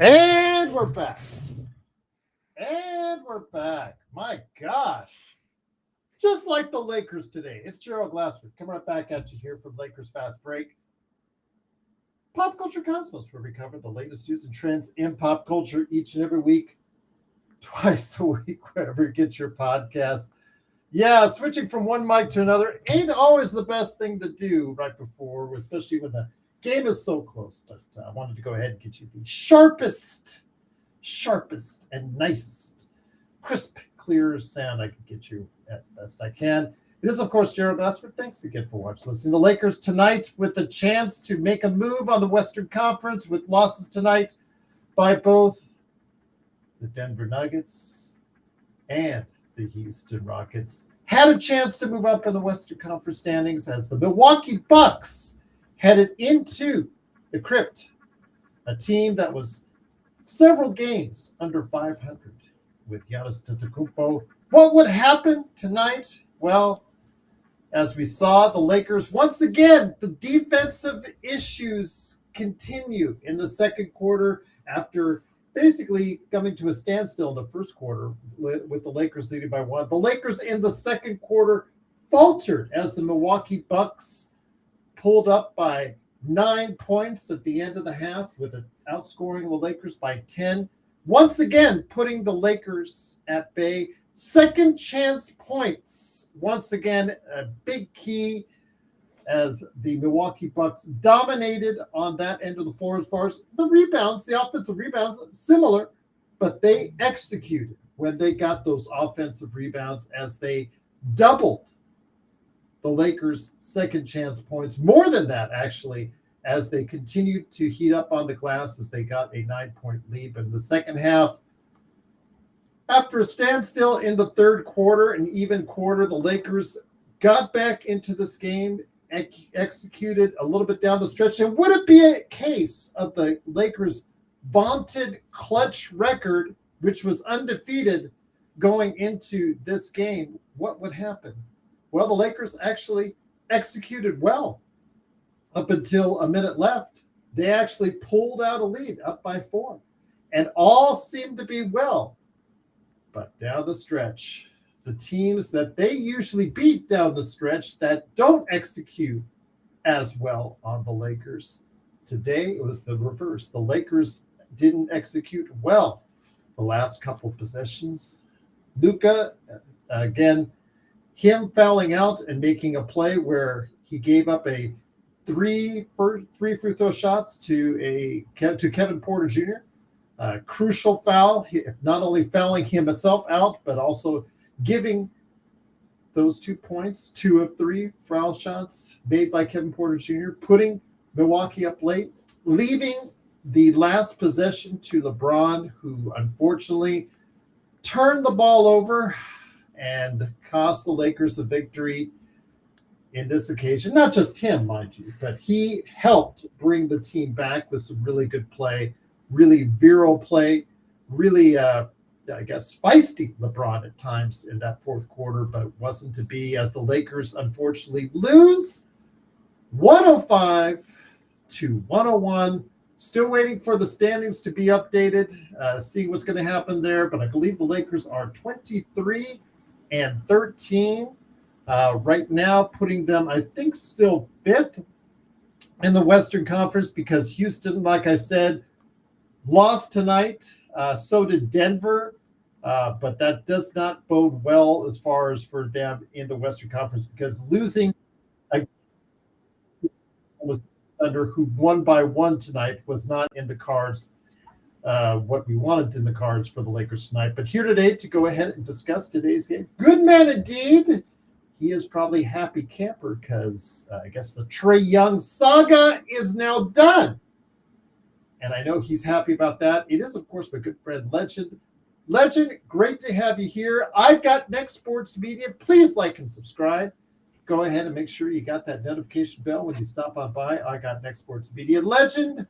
And we're back. My gosh. Just like the Lakers today. It's Gerald Glassford coming right back at you here from Lakers Fast Break. Pop Culture Cosmos, where we cover the latest news and trends in pop culture each and every week. Twice a week, wherever you get your podcast. Yeah, switching from one mic to another ain't always the best thing to do right before, especially when the game is so close. But I wanted to go ahead and get you the sharpest, and nicest, crisp, clear sound I can get you at best I can. It is, of course, Gerald Glassford. Thanks again for watching. Listening. The Lakers tonight with the chance to make a move on the Western Conference with losses tonight by both the Denver Nuggets and the Houston Rockets. Had a chance to move up in the Western Conference standings as the Milwaukee Bucks headed into the Crypt, a team that was several games under 500 with Giannis Antetokounmpo. What would happen tonight? Well, as we saw, the Lakers, once again, the defensive issues continue in the second quarter after basically coming to a standstill in the first quarter with the Lakers leading by one. The Lakers in the second quarter faltered as the Milwaukee Bucks pulled up by 9 points at the end of the half with an outscoring the Lakers by 10. Once again, putting the Lakers at bay. Second chance points. Once again, a big key as the Milwaukee Bucks dominated on that end of the floor as far as the rebounds, the offensive rebounds, similar, but they executed when they got those offensive rebounds as they doubled the Lakers' second chance points, more than that, actually, as they continued to heat up on the glass as they got a 9-point lead. But in the second half, after a standstill in the third quarter, an even quarter, the Lakers got back into this game, executed a little bit down the stretch. And would it be a case of the Lakers' vaunted clutch record, which was undefeated going into this game? What would happen? Well, the Lakers actually executed well up until a minute left. They actually pulled out a lead up by 4, and all seemed to be well. But down the stretch, the teams that they usually beat down the stretch that don't execute as well on the Lakers. Today, it was the reverse. The Lakers didn't execute well the last couple of possessions. Luka, again, him fouling out and making a play where he gave up a three free throw shots to Kevin Porter Jr. Crucial foul, not only fouling himself out, but also giving those 2 points, 2 of 3 foul shots made by Kevin Porter Jr., putting Milwaukee up late, leaving the last possession to LeBron, who unfortunately turned the ball over and cost the Lakers the victory in this occasion. Not just him, mind you, but he helped bring the team back with some really good play, really virile play, really, feisty LeBron at times in that fourth quarter, but it wasn't to be as the Lakers unfortunately lose 105-101. Still waiting for the standings to be updated, see what's going to happen there, but I believe the Lakers are 23-13 right now, putting them, I think, still 5th in the Western Conference because Houston, like I said, lost tonight. So did Denver, but that does not bode well as far as for them in the Western Conference because losing was Thunder, who won by 1 tonight, was not in the cards. What we wanted in the cards for the Lakers tonight. But here today to go ahead and discuss today's game. Good man indeed. He is probably happy camper because I guess the Trae Young saga is now done. And I know he's happy about that. It is, of course, my good friend, Legend. Legend, great to have you here. I got Next Sports Media. Please like and subscribe. Go ahead and make sure you got that notification bell when you stop on by. I got Next Sports Media. Legend,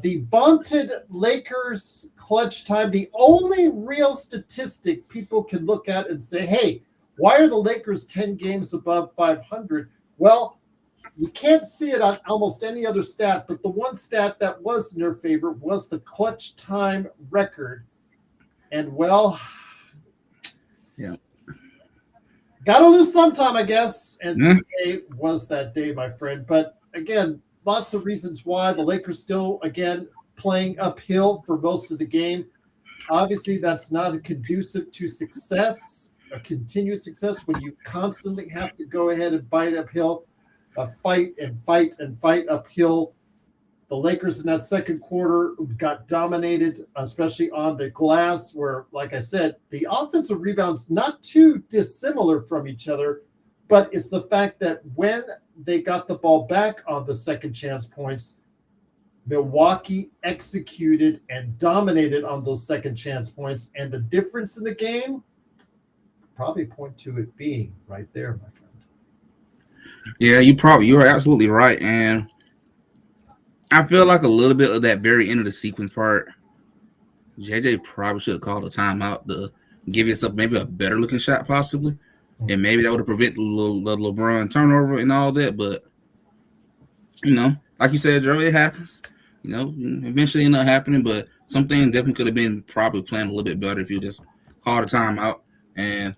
the vaunted Lakers clutch time, the only real statistic people can look at and say, hey, why are the Lakers 10 games above 500? Well, You can't see it on almost any other stat, but the one stat that was in their favor was the clutch time record. And well, Yeah. gotta lose sometime, I guess. And Yeah. today was that day, my friend. But again, lots of reasons why the Lakers still, again, playing uphill for most of the game. Obviously, that's not a conducive to success, a continued success when you constantly have to go ahead and bite uphill, fight and fight and fight uphill. The Lakers in that second quarter got dominated, especially on the glass, where, like I said, the offensive rebounds not too dissimilar from each other, but it's the fact that when they got the ball back on the second chance points, Milwaukee executed and dominated on those second chance points. And the difference in the game probably point to it being right there, my friend. Yeah, you're absolutely right. And I feel like a little bit of that very end of the sequence part, JJ probably should have called a timeout to give yourself maybe a better looking shot, possibly. And maybe that would have prevented the LeBron turnover and all that. But, like you said, Joe, it happens. Eventually end up happening. But some things definitely could have been probably planned a little bit better if you just called a timeout and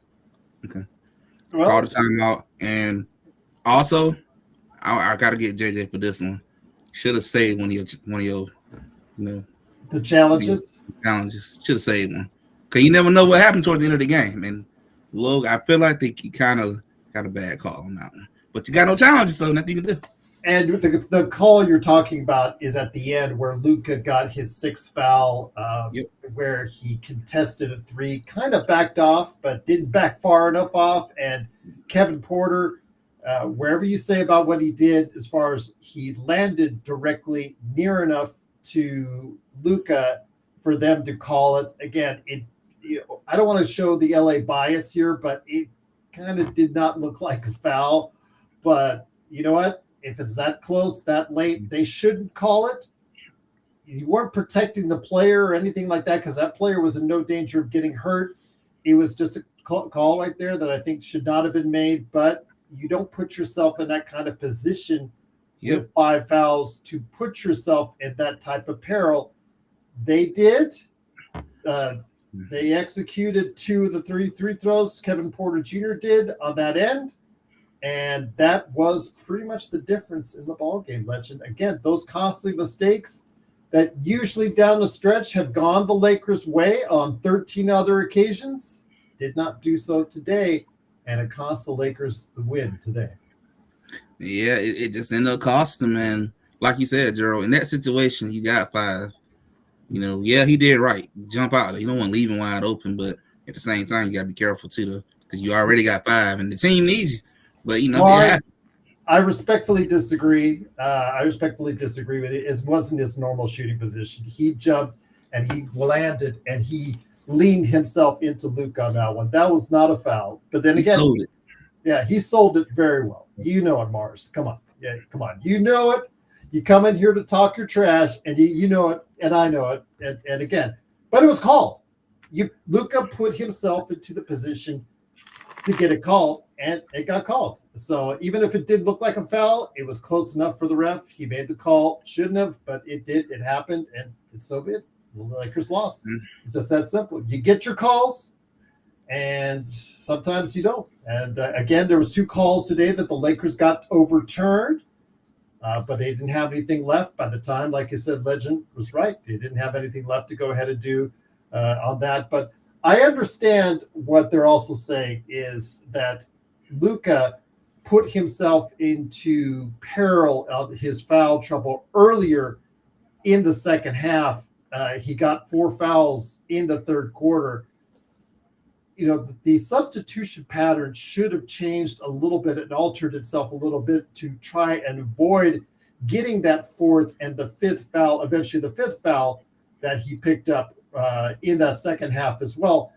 called a timeout. And also, I got to get JJ for this one. Should have saved one of your the challenges. Should have saved one, because you never know what happened towards the end of the game. And look, I feel like they kind of got a bad call on that one. But you got no challenges, so nothing you can do. And the call you're talking about is at the end where Luka got his sixth foul, where he contested a three, kind of backed off, but didn't back far enough off. And Kevin Porter, wherever you say about what he did, as far as he landed directly near enough to Luka for them to call it. Again, I don't want to show the LA bias here, but it kind of did not look like a foul. But you know what? If it's that close, that late, they shouldn't call it. You weren't protecting the player or anything like that, because that player was in no danger of getting hurt. It was just a call right there that I think should not have been made. But you don't put yourself in that kind of position with 5 fouls to put yourself in that type of peril. They did. They executed 2 of the 3 free throws Kevin Porter Jr. did on that end. And that was pretty much the difference in the ballgame, Legend. Again, those costly mistakes that usually down the stretch have gone the Lakers' way on 13 other occasions did not do so today, and it cost the Lakers the win today. Yeah, it just ended up costing them. And like you said, Gerald, in that situation, you got 5. He did right. Jump out. You don't want to leave him wide open, but at the same time, you got to be careful too, because you already got 5, and the team needs you. But I respectfully disagree. With it. It wasn't his normal shooting position. He jumped and he landed and he leaned himself into Luka on that one. That was not a foul. But then again, he sold it very well. You know it, Mars. Come on. Yeah, come on. You know it. You come in here to talk your trash, and you know it, and I know it. And again, but it was called. Luka put himself into the position to get it called, and it got called. So even if it did look like a foul, it was close enough for the ref. He made the call. Shouldn't have, but it did. It happened, and it's so good. The Lakers lost. It's just that simple. You get your calls, and sometimes you don't. And again, there was 2 calls today that the Lakers got overturned, but they didn't have anything left by the time. Like I said, Legend was right. They didn't have anything left to go ahead and do on that. But I understand what they're also saying is that Luka put himself into peril of his foul trouble earlier in the second half. He got 4 fouls in the third quarter. The substitution pattern should have changed a little bit and altered itself a little bit to try and avoid getting that 4th and the 5th foul, eventually the 5th foul that he picked up in that second half as well.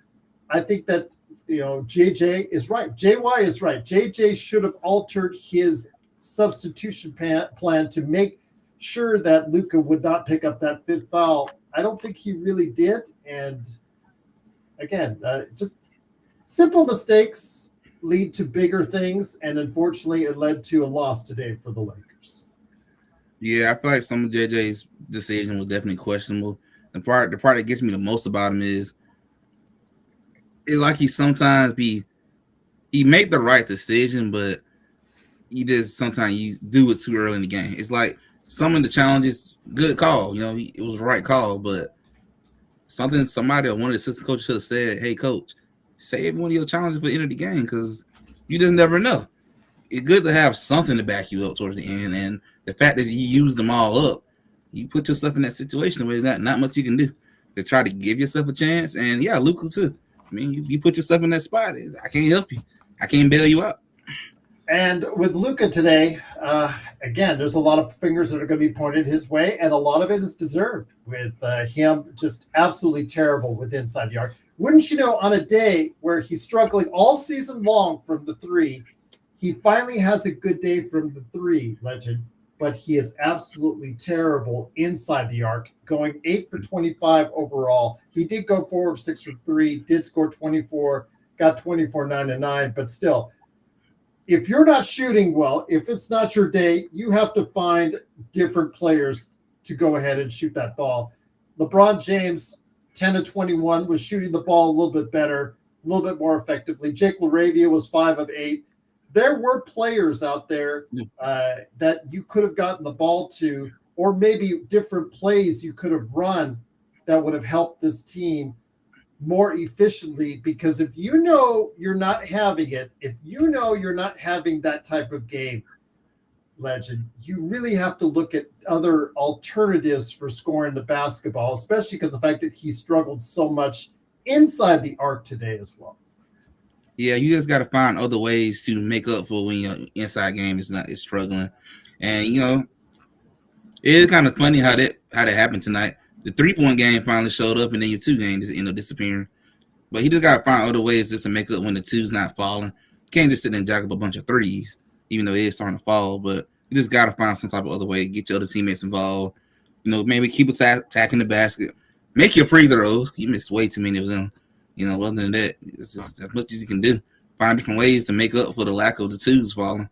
I think that, JJ is right. JY is right. JJ should have altered his substitution plan to make sure that Luka would not pick up that 5th foul. I don't think he really did. And again, just simple mistakes. lead to bigger things, and unfortunately, it led to a loss today for the Lakers. Yeah, I feel like some of JJ's decision was definitely questionable. The part that gets me the most about him is it's like he made the right decision, but he just sometimes you do it too early in the game. It's like some of the challenges, good call, it was the right call, but somebody or one of the assistant coaches should have said, "Hey, coach, save one of your challenges for the end of the game because you just never know." It's good to have something to back you up towards the end, and the fact that you use them all up, you put yourself in that situation where there's not much you can do to try to give yourself a chance. And yeah, Luka too. I mean, you put yourself in that spot. I can't help you. I can't bail you out. And with Luka today, again, there's a lot of fingers that are going to be pointed his way, and a lot of it is deserved with him just absolutely terrible with inside the arc. Wouldn't you know, on a day where he's struggling all season long from the three, he finally has a good day from the three, Legend, but he is absolutely terrible inside the arc, going 8 for 25 overall. He did go 4 of 6 for 3, did score 24, got 24, 9 and 9, but still, if you're not shooting well, if it's not your day, you have to find different players to go ahead and shoot that ball. LeBron James, 10 of 21, was shooting the ball a little bit better, a little bit more effectively. Jake LaRavia was 5 of 8. There were players out there that you could have gotten the ball to, or maybe different plays you could have run that would have helped this team more efficiently, because if you know you're not having it, if you know you're not having that type of game, Legend, you really have to look at other alternatives for scoring the basketball, especially because of the fact that he struggled so much inside the arc today as well. Yeah, you just got to find other ways to make up for when your inside game is struggling. And it is kind of funny how that happened tonight. The 3-point game finally showed up, and then your 2 game just ended up disappearing. But he just got to find other ways just to make up when the 2's not falling. You can't just sit there and jack up a bunch of 3s, even though it is starting to fall. But you just got to find some type of other way to get your other teammates involved. Maybe keep attacking the basket. Make your free throws. You missed way too many of them. Other than that, it's just as much as you can do. Find different ways to make up for the lack of the 2's falling.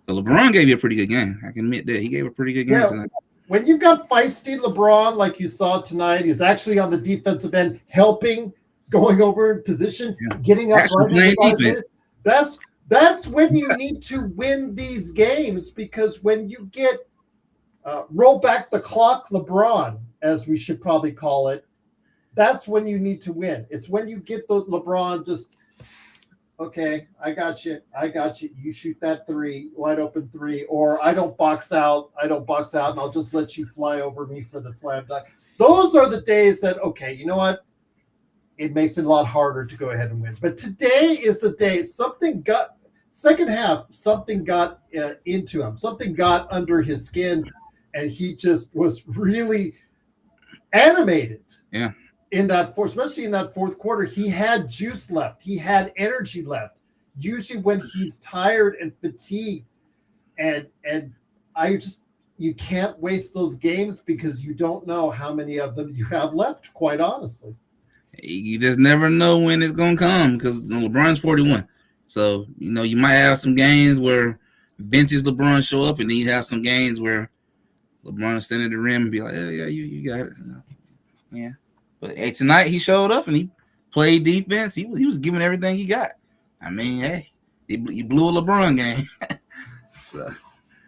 But LeBron gave you a pretty good game. I can admit that. He gave a pretty good game tonight. When you've got feisty LeBron like you saw tonight, he's actually on the defensive end helping, going over in position, getting up right in defense. That's when you need to win these games, because when you get roll back the clock LeBron, as we should probably call it, that's when you need to win. It's when you get the LeBron just, okay, I got you. You shoot that 3, wide open 3, or I don't box out, and I'll just let you fly over me for the slam dunk. Those are the days that, okay, you know what? It makes it a lot harder to go ahead and win. But today is the day second half, something got into him. Something got under his skin, and he just was really animated. Yeah. Especially in that fourth quarter, he had juice left. He had energy left. Usually when he's tired and fatigued, and you can't waste those games because you don't know how many of them you have left, quite honestly. You just never know when it's going to come, because LeBron's 41. So, you might have some games where vintage LeBron show up, and then you have some games where LeBron stand at the rim and be like, yeah, you got it. Yeah. But hey, tonight he showed up and he played defense. He was giving everything he got. I mean, hey, he blew a LeBron game. So.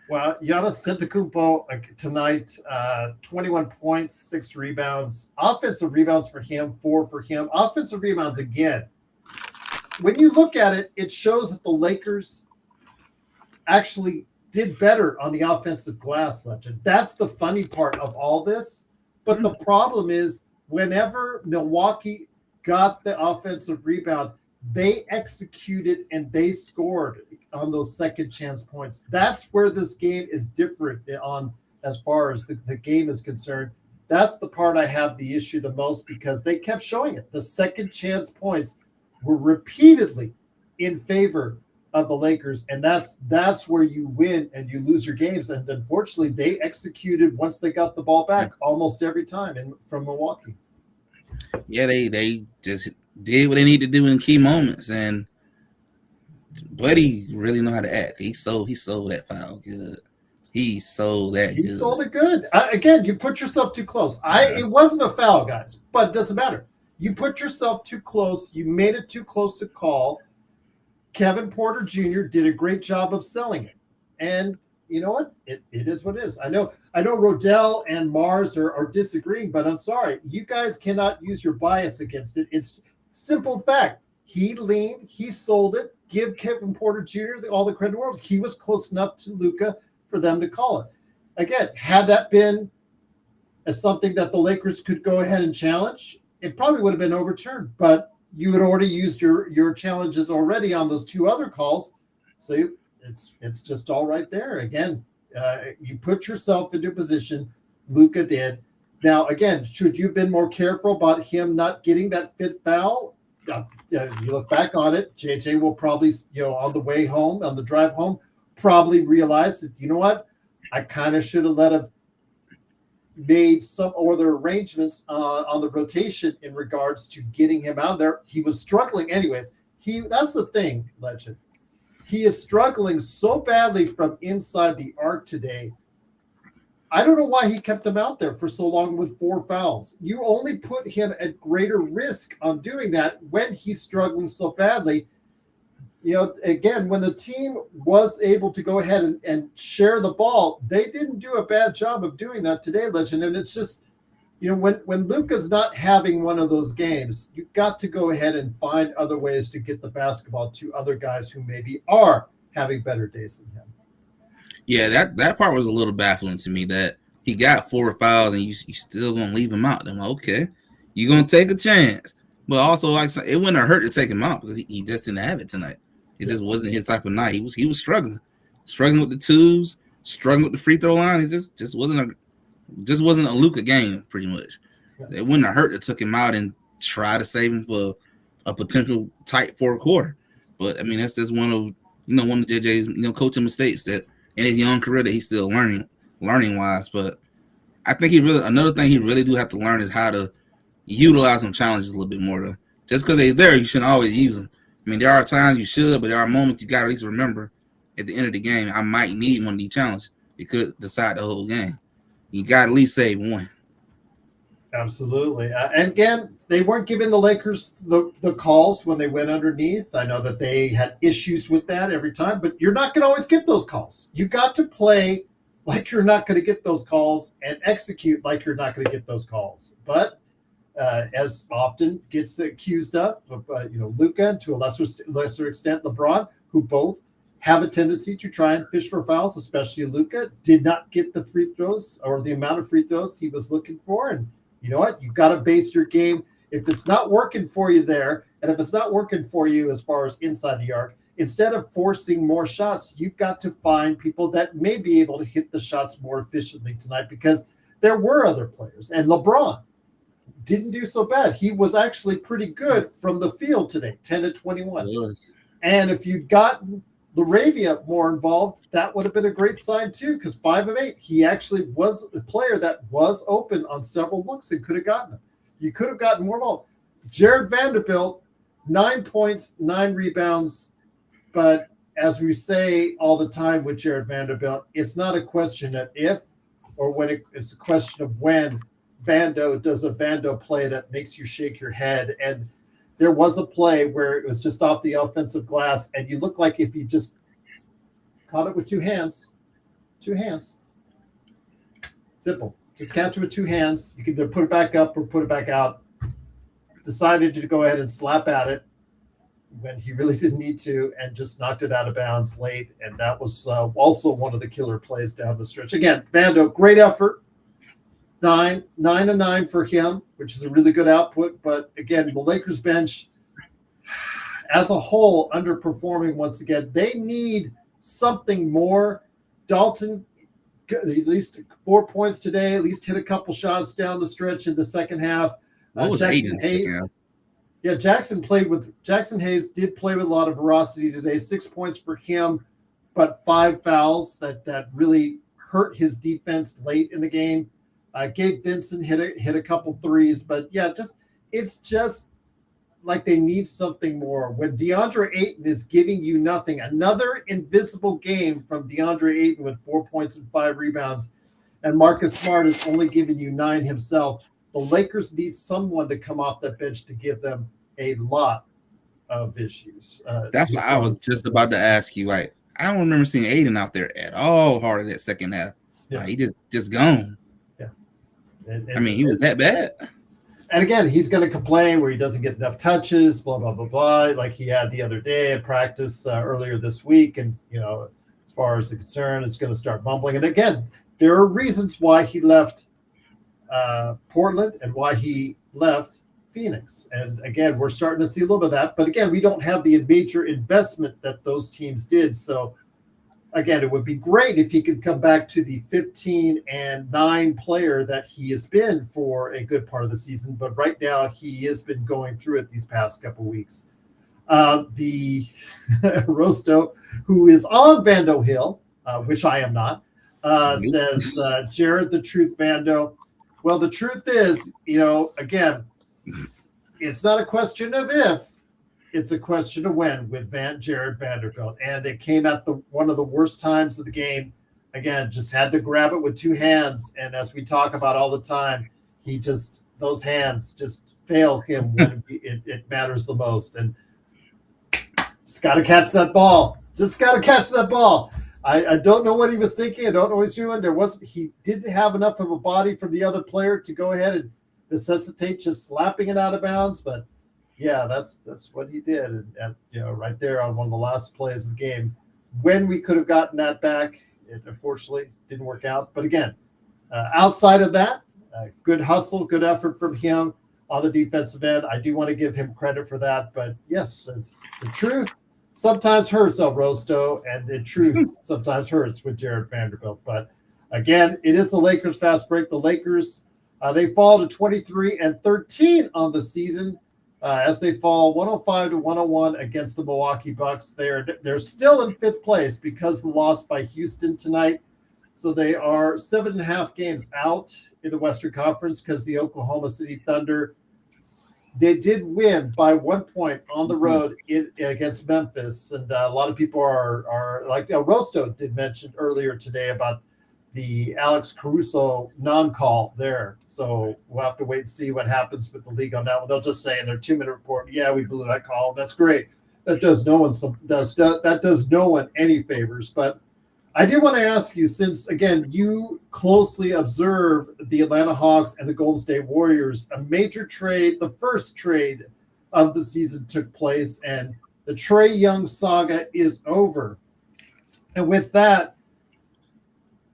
Well, Giannis Antetokounmpo tonight, 21 points, 6 rebounds. Offensive rebounds for him, 4 for him. Offensive rebounds again. When you look at it, it shows that the Lakers actually did better on the offensive glass, Legend. That's the funny part of all this. But the problem is, whenever Milwaukee got the offensive rebound, they executed and they scored on those second chance points. That's where this game is different on as far as the game is concerned. That's the part I have the issue the most, because they kept showing it. The second chance points were repeatedly in favor of the Lakers, and that's where you win and you lose your games. And unfortunately, they executed once they got the ball back almost every time from Milwaukee. Yeah, they just did what they need to do in key moments, and Buddy really know how to act. He sold that foul good. He sold that He good. sold it good. Again, you put yourself too close. It wasn't a foul, guys, but it doesn't matter. You put yourself too close. You made it too close to call. Kevin Porter Jr. did a great job of selling it. And you know what? It is what it is. I know Rodell and Mars are disagreeing, but I'm sorry. You guys cannot use your bias against it. It's simple fact. He leaned, he sold it. Give Kevin Porter Jr. all the credit in the world. He was close enough to Luka for them to call it. Again, had that been as something that the Lakers could go ahead and challenge, it probably would have been overturned. But you had already used your challenges already on those two other calls, so it's just all right there. Again, you put yourself into a position. Luka did. Now, again, should you have been more careful about him not getting that fifth foul? You look back on it, JJ will probably, on the way home, on the drive home, probably realize that, you know what, I kind of should have let him made some other arrangements on the rotation in regards to getting him out there. He was struggling anyways. That's the thing, Legend. He is struggling so badly from inside the arc today. I don't know why he kept him out there for so long with 4 fouls. You only put him at greater risk on doing that when he's struggling so badly. Again, when the team was able to go ahead and share the ball, they didn't do a bad job of doing that today, Legend. And it's just, when Luka's not having one of those games, you've got to go ahead and find other ways to get the basketball to other guys who maybe are having better days than him. Yeah, that part was a little baffling to me, that he got 4 fouls and you still gonna leave him out. I'm like, okay, you're gonna take a chance, but also it wouldn't have hurt to take him out because he just didn't have it tonight. It just wasn't his type of night. He was struggling with the twos, struggling with the free throw line. It just wasn't a Luka game, pretty much. It wouldn't have hurt to took him out and try to save him for a potential tight fourth quarter. But I mean, that's just one of JJ's coaching mistakes that in his young career that he's still learning wise. But I think another thing he really do have to learn is how to utilize some challenges a little bit more. Though, just because they're there, you shouldn't always use them. I mean, there are times you should, but there are moments you got to at least remember at the end of the game, I might need one of these challenges. It could decide the whole game. You got to at least save one. Absolutely. And again, they weren't giving the Lakers the calls when they went underneath. I know that they had issues with that every time, but you're not going to always get those calls. You got to play like you're not going to get those calls and execute like you're not going to get those calls. But as often gets accused of, Luka, and to a lesser extent LeBron, who both have a tendency to try and fish for fouls, especially Luka, did not get the free throws or the amount of free throws he was looking for. And you know what? You got to base your game. If it's not working for you there, and if it's not working for you as far as inside the arc, instead of forcing more shots, you've got to find people that may be able to hit the shots more efficiently tonight, because there were other players. And LeBron didn't do so bad. He was actually pretty good from the field today, 10 to 21. Yes. And if you'd gotten Laravia more involved, that would have been a great sign too, because 5 of 8, he actually was a player that was open on several looks and could have gotten them. You could have gotten more involved. Jared Vanderbilt, 9 points, 9 rebounds. But as we say all the time with Jared Vanderbilt, it's not a question of if or when, it's a question of when Vando does a Vando play that makes you shake your head. And there was a play where it was just off the offensive glass, and you look like if you just caught it with 2 hands. Simple. Just catch it with 2 hands. You can either put it back up or put it back out. Decided to go ahead and slap at it when he really didn't need to, and just knocked it out of bounds late. And that was also one of the killer plays down the stretch. Again, Vando, great effort. 9 and 9 for him, which is a really good output. But again, the Lakers bench as a whole underperforming once again. They need something more. Dalton, at least 4 points today, at least hit a couple shots down the stretch in the second half. Jackson Hayes. Yeah, Jackson Hayes did play with a lot of veracity today. 6 points for him, but 5 fouls that really hurt his defense late in the game. Gabe Vincent hit a couple threes, but yeah, it's just like they need something more. When DeAndre Ayton is giving you nothing, another invisible game from DeAndre Ayton with 4 points and 5 rebounds, and Marcus Smart is only giving you 9 himself. The Lakers need someone to come off that bench to give them a lot of issues. That's what I was just about to ask you. Like, I don't remember seeing Aiden out there at all hard in that second half. Yeah. Like, he just gone. Yeah. I mean, he was that bad. And again, he's going to complain where he doesn't get enough touches, blah, blah, blah, blah, like he had the other day at practice earlier this week. And, as far as the concern, it's going to start mumbling. And again, there are reasons why he left Portland and why he left Phoenix. And again, we're starting to see a little bit of that. But again, we don't have the major investment that those teams did. So again, it would be great if he could come back to the 15-9 player that he has been for a good part of the season. But right now, he has been going through it these past couple of weeks. The Rosto, who is on Vando Hill, which I am not, says, Jared, the truth, Vando. Well, the truth is, again, it's not a question of if, it's a question of when with Jared Vanderbilt. And it came at one of the worst times of the game. Again, just had to grab it with 2 hands. And as we talk about all the time, those hands just fail him when it matters the most. And just got to catch that ball. I don't know what he was thinking. I don't know what he's doing. He didn't have enough of a body from the other player to go ahead and necessitate just slapping it out of bounds. But yeah, that's what he did. And right there on one of the last plays of the game, when we could have gotten that back, it unfortunately didn't work out. But again, outside of that, good hustle, good effort from him on the defensive end. I do want to give him credit for that. But yes, it's the truth. Sometimes hurts, El Rosto, and the truth sometimes hurts with Jared Vanderbilt. But again, it is the Lakers fast break. The Lakers, they fall to 23-13 on the season as they fall 105-101 against the Milwaukee Bucks. They're still in 5th place because of the loss by Houston tonight. So they are 7.5 games out in the Western Conference because the Oklahoma City Thunder, they did win by 1 point on the road against Memphis. And a lot of people are like Rosto did mention earlier today about the Alex Caruso non-call there. So we'll have to wait and see what happens with the league on that one. They'll just say in their 2-minute report, yeah, we blew that call. That's great. That does no one any favors. But I did want to ask you, since, again, you closely observe the Atlanta Hawks and the Golden State Warriors, a major trade, the first trade of the season took place, and the Trae Young saga is over. And with that,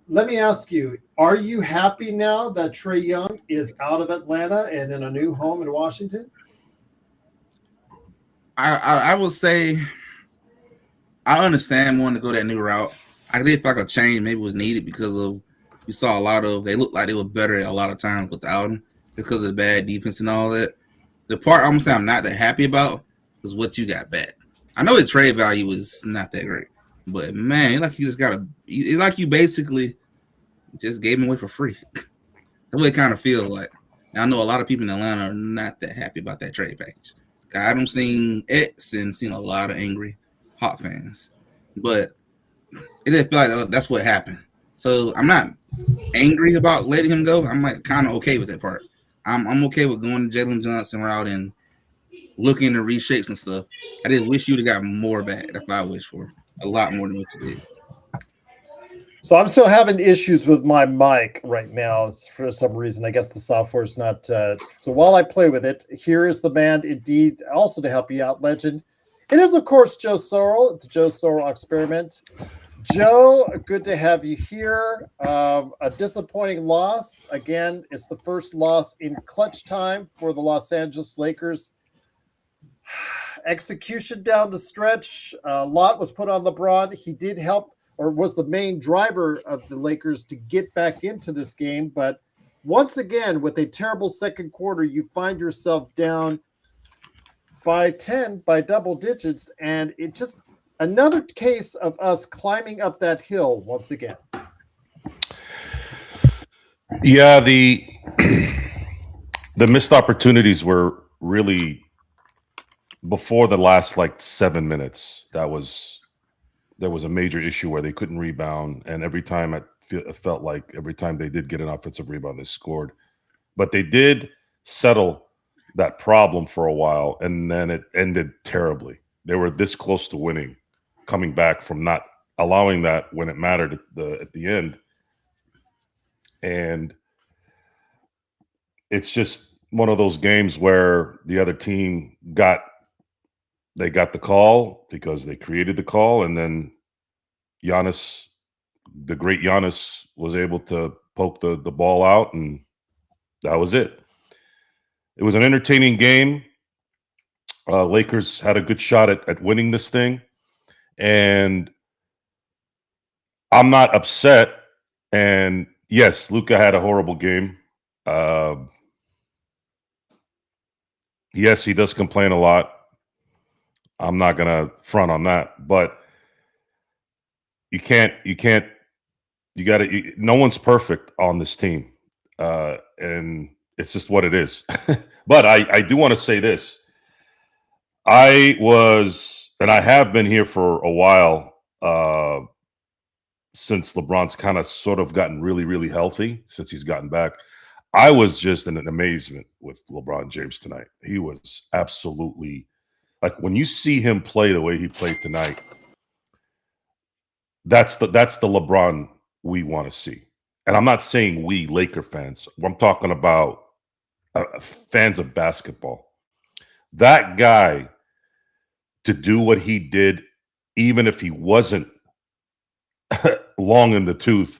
let me ask you, are you happy now that Trae Young is out of Atlanta and in a new home in Washington? I will say I understand wanting to go that new route. I did feel like a change maybe was needed because of we saw a lot of they looked like they were better a lot of times without him because of the bad defense and all that. The part I'm gonna say I'm not that happy about is what you got back. I know the trade value is not that great, but man, like you basically just gave him away for free. That's what it kind of feels like. And I know a lot of people in Atlanta are not that happy about that trade package. I haven't seen X and seen a lot of angry Hawk fans, but it didn't feel like that's what happened. So I'm not angry about letting him go. I'm like kind of okay with that part. I'm okay with going the Jalen Johnson route and looking to reshapes and stuff. I just wish you'd have got more back. That's what I wish for. A lot more than what you did. So I'm still having issues with my mic right now. It's for some reason. I guess the software is not. So while I play with it, here is the band indeed also to help you out, Legend. It is, of course, Joe Sorrell, the Joe Sorrell Experiment. Joe, good to have you here. A disappointing loss. Again, it's the first loss in clutch time for the Los Angeles Lakers. Execution down the stretch. A lot was put on LeBron. He did help, or was the main driver of the Lakers to get back into this game. But once again, with a terrible second quarter, you find yourself down by 10, by double digits, and it just another case of us climbing up that hill once again. Yeah, the missed opportunities were really before the last like 7 minutes, there was a major issue where they couldn't rebound, and every time it felt like every time they did get an offensive rebound, they scored. But they did settle that problem for a while, and then it ended terribly. They were this close to winning, coming back from not allowing that when it mattered at the end. And it's just one of those games where the other team got the call because they created the call, and then Giannis, the great Giannis, was able to poke the ball out, and that was it. It was an entertaining game. Lakers had a good shot at winning this thing, and I'm not upset. And yes, Luka had a horrible game. Yes, he does complain a lot. I'm not gonna front on that, but you gotta. No one's perfect on this team, and it's just what it is. But I do want to say this. I have been here for a while, since LeBron's kind of sort of gotten really, really healthy since he's gotten back. I was just in an amazement with LeBron James tonight. He was absolutely, like, when you see him play the way he played tonight, that's the LeBron we want to see. And I'm not saying we Laker fans. I'm talking about fans of basketball. That guy, to do what he did, even if he wasn't long in the tooth,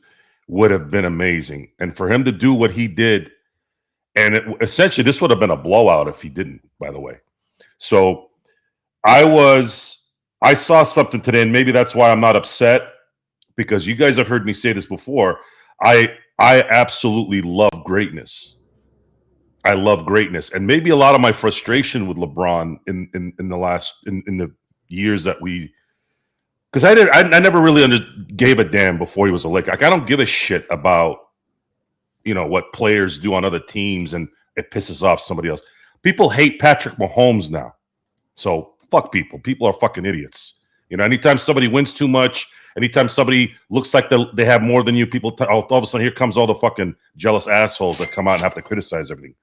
would have been amazing. And for him to do what he did, and essentially this would have been a blowout if he didn't, by the way. So I saw something today, and maybe that's why I'm not upset, because you guys have heard me say this before. I absolutely love greatness. I love greatness. And maybe a lot of my frustration with LeBron in the years that because I never really gave a damn before he was a Laker. Like, I don't give a shit about, what players do on other teams, and it pisses off somebody else. People hate Patrick Mahomes now. So fuck people. People are fucking idiots. Anytime somebody wins too much, anytime somebody looks like they have more than you, people all of a sudden, here comes all the fucking jealous assholes that come out and have to criticize everything.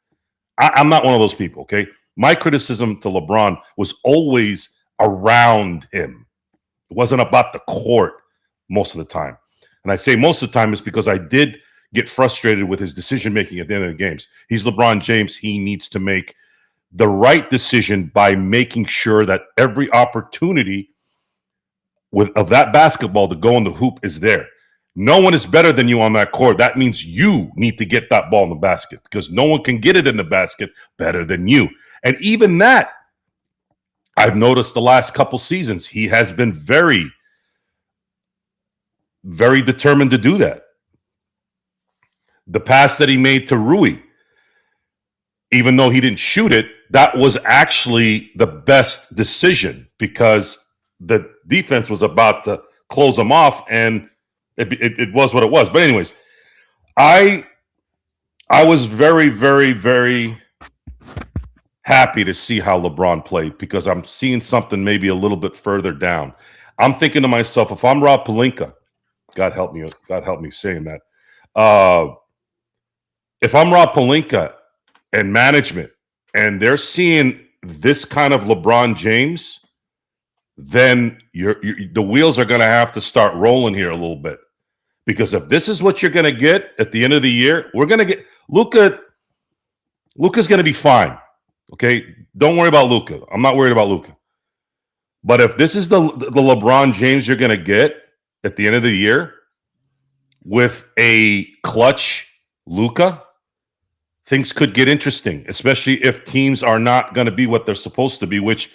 I'm not one of those people, okay? My criticism to LeBron was always around him. It wasn't about the court most of the time. And I say most of the time is because I did get frustrated with his decision-making at the end of the games. He's LeBron James. He needs to make the right decision by making sure that every opportunity of that basketball to go in the hoop is there. No one is better than you on that court. That means you need to get that ball in the basket, because no one can get it in the basket better than you. And even that, I've noticed the last couple seasons, he has been very, very determined to do that. The pass that he made to Rui, even though he didn't shoot it, that was actually the best decision, because the defense was about to close him off, and it was what it was. But anyways, I was very, very, very happy to see how LeBron played, because I'm seeing something maybe a little bit further down. I'm thinking to myself, if I'm Rob Pelinka, God help me saying that. If I'm Rob Pelinka and management, and they're seeing this kind of LeBron James, then the wheels are going to have to start rolling here a little bit. Because if this is what you're going to get at the end of the year, we're going to get Luka. Luka's going to be fine. Okay? Don't worry about Luka. I'm not worried about Luka. But if this is the LeBron James you're going to get at the end of the year with a clutch Luka, things could get interesting, especially if teams are not going to be what they're supposed to be, which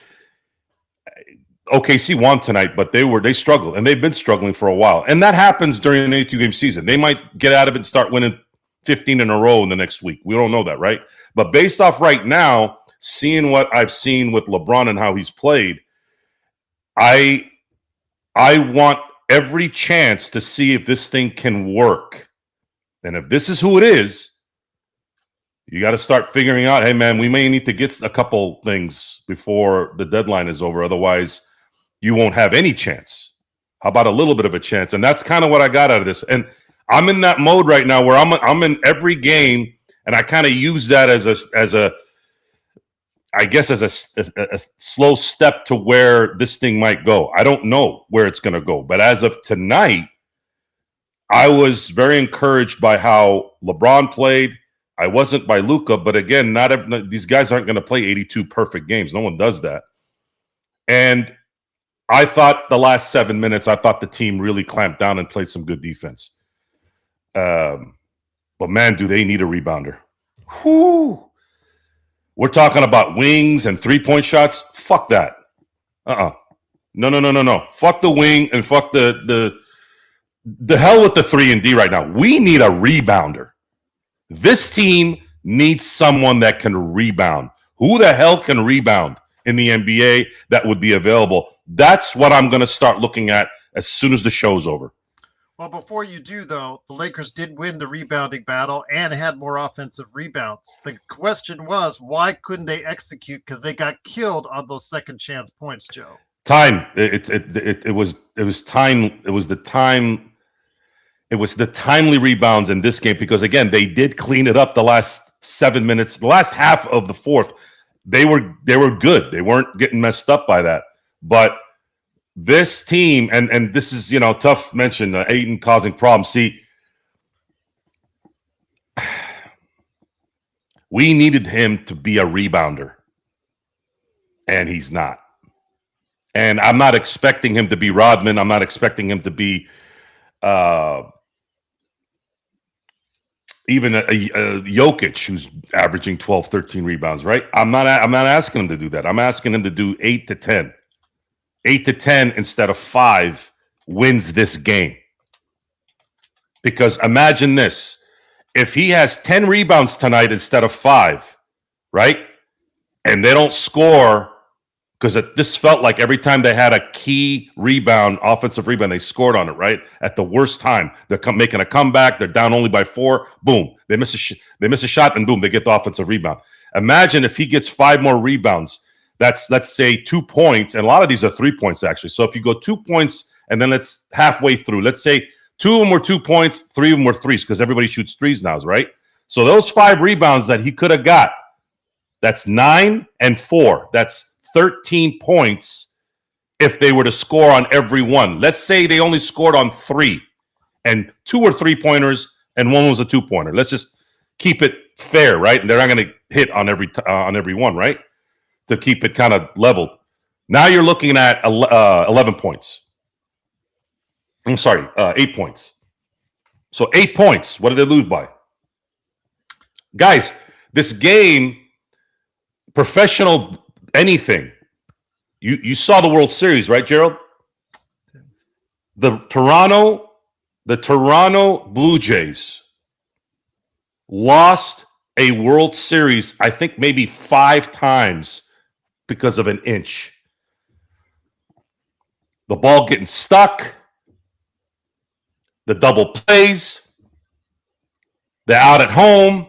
OKC won tonight, but they struggled, and they've been struggling for a while. And that happens during an 82-game season. They might get out of it and start winning 15 in a row in the next week. We don't know that, right? But based off right now, seeing what I've seen with LeBron and how he's played, I want every chance to see if this thing can work. And if this is who it is, You got to start figuring out, hey, man, we may need to get a couple things before the deadline is over. Otherwise, you won't have any chance. How about a little bit of a chance? And that's kind of what I got out of this. And I'm in that mode right now where I'm in every game, and I kind of use that as a slow step to where this thing might go. I don't know where it's going to go. But as of tonight, I was very encouraged by how LeBron played. I wasn't by Luka, but again, these guys aren't going to play 82 perfect games. No one does that. And I thought the last 7 minutes, I thought the team really clamped down and played some good defense. But man, do they need a rebounder. Whew. We're talking about wings and three-point shots. Fuck that. No. Fuck the wing and fuck the hell with the 3 and D right now. We need a rebounder. This team needs someone that can rebound. Who the hell can rebound in the NBA that would be available? That's what I'm going to start looking at as soon as the show's over. Well, before you do, though, the Lakers did win the rebounding battle and had more offensive rebounds. The question was, why couldn't they execute? Because they got killed on those second chance points, Joe. Time. It was time. It was the time. It was the timely rebounds in this game because, again, they did clean it up the last 7 minutes. The last half of the fourth, they were good. They weren't getting messed up by that. But this team, and this is, tough mention, Ayton causing problems. See, we needed him to be a rebounder, and he's not. And I'm not expecting him to be Rodman. I'm not expecting him to be even a Jokic who's averaging 12, 13 rebounds, right? I'm not asking him to do that. I'm asking him to do 8 to 10. 8 to 10 instead of 5 wins this game. Because imagine this. If he has 10 rebounds tonight instead of 5, right? And they don't score, because it just felt like every time they had a key rebound, offensive rebound, they scored on it, right? At the worst time. They're making a comeback. They're down only by 4. Boom. They miss a shot, and boom, they get the offensive rebound. Imagine if he gets 5 more rebounds. That's, let's say, 2 points. And a lot of these are 3 points, actually. So if you go 2 points, and then let's halfway through. Let's say 2 of them were 2 points, 3 of them were threes, because everybody shoots threes now, right? So those 5 rebounds that he could have got, that's 9 and 4. That's 13 points if they were to score on every one. Let's say they only scored on 3, and 2 were 3-pointers, and 1 was a 2-pointer. Let's just keep it fair, right? And they're not going to hit on every one, right? To keep it kind of leveled. Now you're looking at 11 points. I'm sorry, 8 points. So 8 points. What did they lose by? Guys, this game, professional anything. You saw the World Series, right, Gerald? The Toronto Blue Jays lost a World Series, I think maybe 5 times because of an inch. The ball getting stuck, the double plays, they're out at home.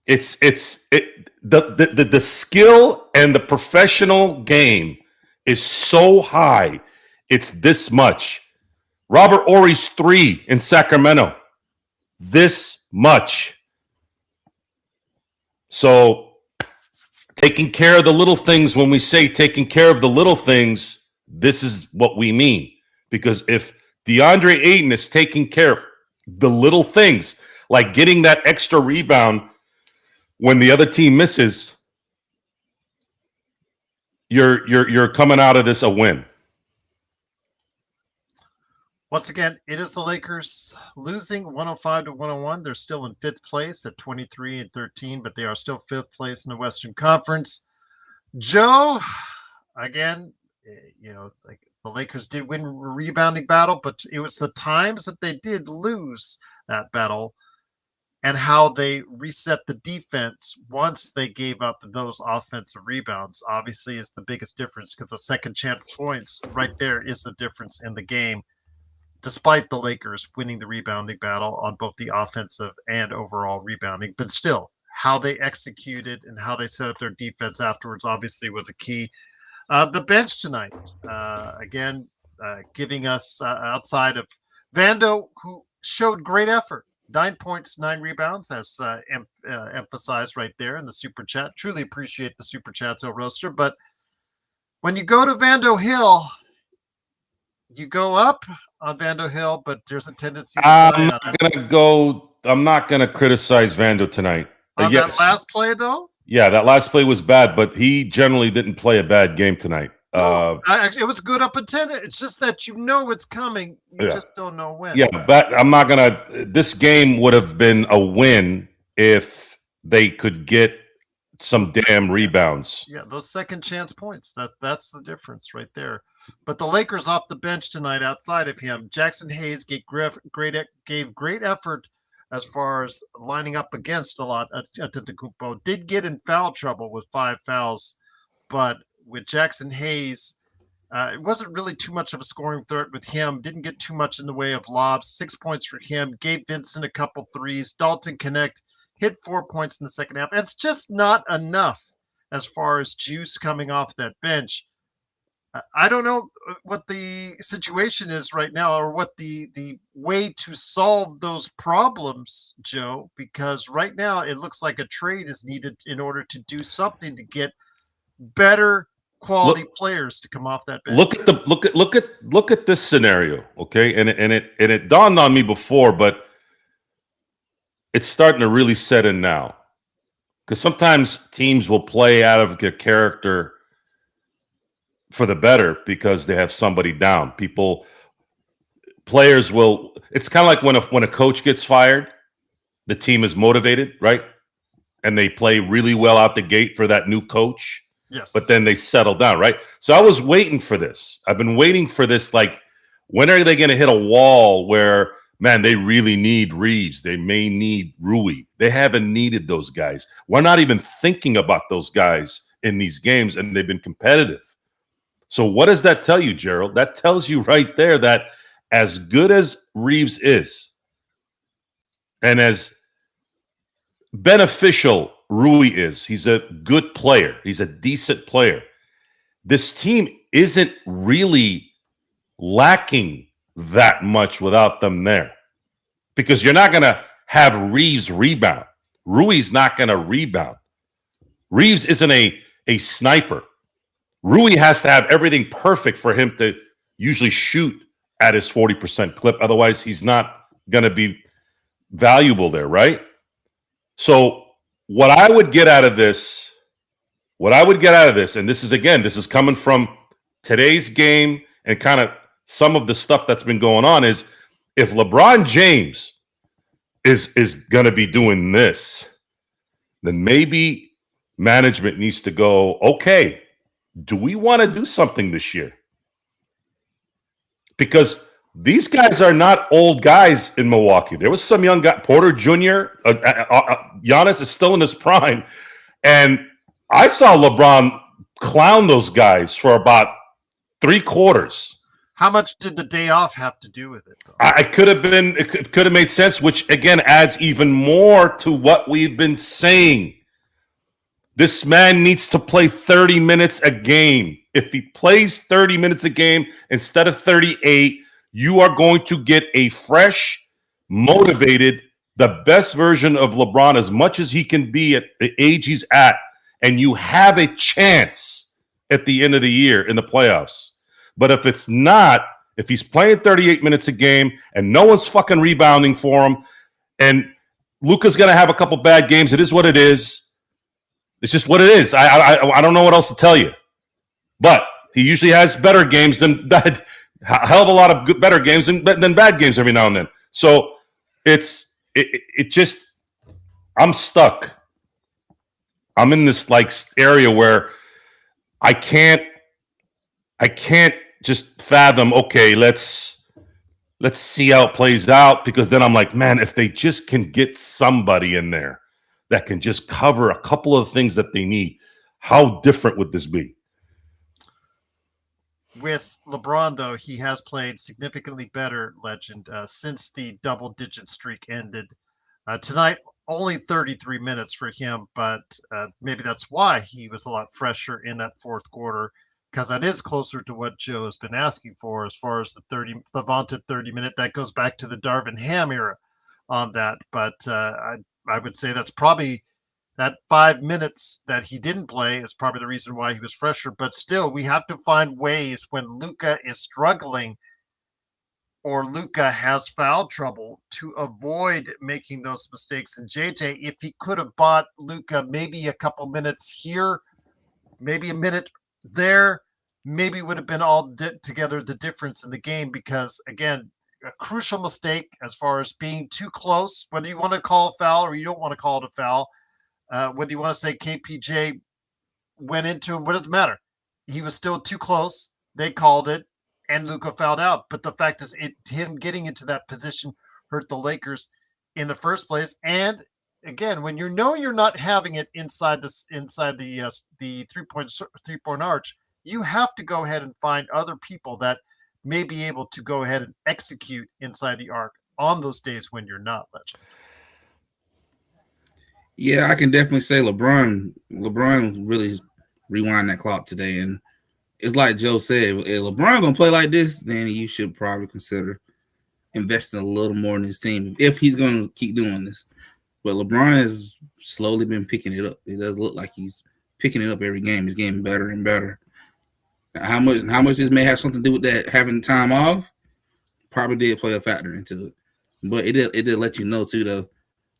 The skill and the professional game is so high. It's this much. Robert Ory's 3 in Sacramento. This much. So taking care of the little things, when we say taking care of the little things, this is what we mean. Because if DeAndre Ayton is taking care of the little things, like getting that extra rebound when the other team misses, you're coming out of this a win. Once again, it is the Lakers losing 105-101. They're still in 5th place at 23-13, but they are still 5th place in the Western Conference. Joe, again, like the Lakers did win a rebounding battle, but it was the times that they did lose that battle and how they reset the defense once they gave up those offensive rebounds. Obviously, is the biggest difference, because the second chance points right there is the difference in the game. despite the Lakers winning the rebounding battle on both the offensive and overall rebounding. But still, how they executed and how they set up their defense afterwards obviously was a key. The bench tonight, again, giving us outside of Vando, who showed great effort. 9 points, 9 rebounds, as emphasized right there in the super chat. Truly appreciate the super chats, Roaster. But when you go to Vando Hill, you go up on Vando Hill, but there's a tendency to I'm not gonna criticize Vando tonight. On that last play, though? Yeah, that last play was bad, but he generally didn't play a bad game tonight. No, actually, it was good up until it's just that it's coming. You just don't know when. Yeah, but I'm not gonna. This game would have been a win if they could get some damn rebounds. Yeah, those second chance points. That's the difference right there. But the Lakers off the bench tonight, outside of him, Jackson Hayes gave great effort as far as lining up against a lot. Antetokounmpo did get in foul trouble with 5 fouls, but with Jackson Hayes, it wasn't really too much of a scoring threat with him. Didn't get too much in the way of lobs. 6 points for him. Gave Vincent a couple threes. Dalton Connect hit 4 points in the second half. It's just not enough as far as juice coming off that bench. I don't know what the situation is right now or what the way to solve those problems, Joe, because right now it looks like a trade is needed in order to do something to get better quality players to come off that bench. Look at this scenario, okay? And it dawned on me before, but it's starting to really set in now. Because sometimes teams will play out of their character for the better because they have somebody down. Players will. It's kind of like when a coach gets fired, the team is motivated, right? And they play really well out the gate for that new coach. Yes. But then they settle down, right? So I was waiting for this. I've been waiting for this. Like, when are they going to hit a wall where, man, they really need Reeves? They may need Rui. They haven't needed those guys. We're not even thinking about those guys in these games, and they've been competitive. So what does that tell you, Gerald? That tells you right there that as good as Reeves is and as beneficial Rui is, he's a good player. He's a decent player. This team isn't really lacking that much without them there because you're not going to have Reeves rebound. Rui's not going to rebound. Reeves isn't a sniper. Rui has to have everything perfect for him to usually shoot at his 40% clip. Otherwise, he's not going to be valuable there, right? So what I would get out of this, and this is coming from today's game and kind of some of the stuff that's been going on, is if LeBron James is going to be doing this, then maybe management needs to go, okay, do we want to do something this year? Because these guys are not old guys in Milwaukee. There was some young guy, Porter Jr., Giannis is still in his prime. And I saw LeBron clown those guys for about 3 quarters. How much did the day off have to do with it, though? It could have made sense, which, again, adds even more to what we've been saying. This man needs to play 30 minutes a game. If he plays 30 minutes a game instead of 38, you are going to get a fresh, motivated, the best version of LeBron as much as he can be at the age he's at, and you have a chance at the end of the year in the playoffs. But if it's not, if he's playing 38 minutes a game and no one's fucking rebounding for him, and Luka's going to have a couple bad games, it is what it is. It's just what it is. I don't know what else to tell you. But he usually has better games than bad, a hell of a lot of good, better games than bad games every now and then. So it just, I'm stuck. I'm in this like area where I can't just fathom, okay, let's see how it plays out, because then I'm like, man, if they just can get somebody in there that can just cover a couple of things that they need, how different would this be? with LeBron, though, he has played significantly better, Legend, since the double-digit streak ended. Tonight, only 33 minutes for him, but maybe that's why he was a lot fresher in that fourth quarter, because that is closer to what Joe has been asking for as far as the vaunted 30-minute. That goes back to the Darvin Ham era on that. But I would say that's probably that 5 minutes that he didn't play is probably the reason why he was fresher. But still, we have to find ways when Luka is struggling or Luka has foul trouble to avoid making those mistakes. And JJ, if he could have bought Luka maybe a couple minutes here, maybe a minute there, maybe would have been all together the difference in the game. Because again, a crucial mistake as far as being too close, whether you want to call a foul or you don't want to call it a foul, whether you want to say KPJ went into him, what does it matter? He was still too close. They called it, and Luka fouled out. But the fact is, him getting into that position hurt the Lakers in the first place. And again, when you know you're not having it inside the 3-point arch, you have to go ahead and find other people that may be able to go ahead and execute inside the arc on those days when you're not. Legend. Yeah, I can definitely say LeBron really rewind that clock today. And it's like Joe said, if LeBron gonna play like this, then you should probably consider investing a little more in his team if he's gonna keep doing this. But LeBron has slowly been picking it up. It does look like he's picking it up every game. He's getting better and better. How much this may have something to do with that having time off, probably did play a factor into it. But it did let you know too, though,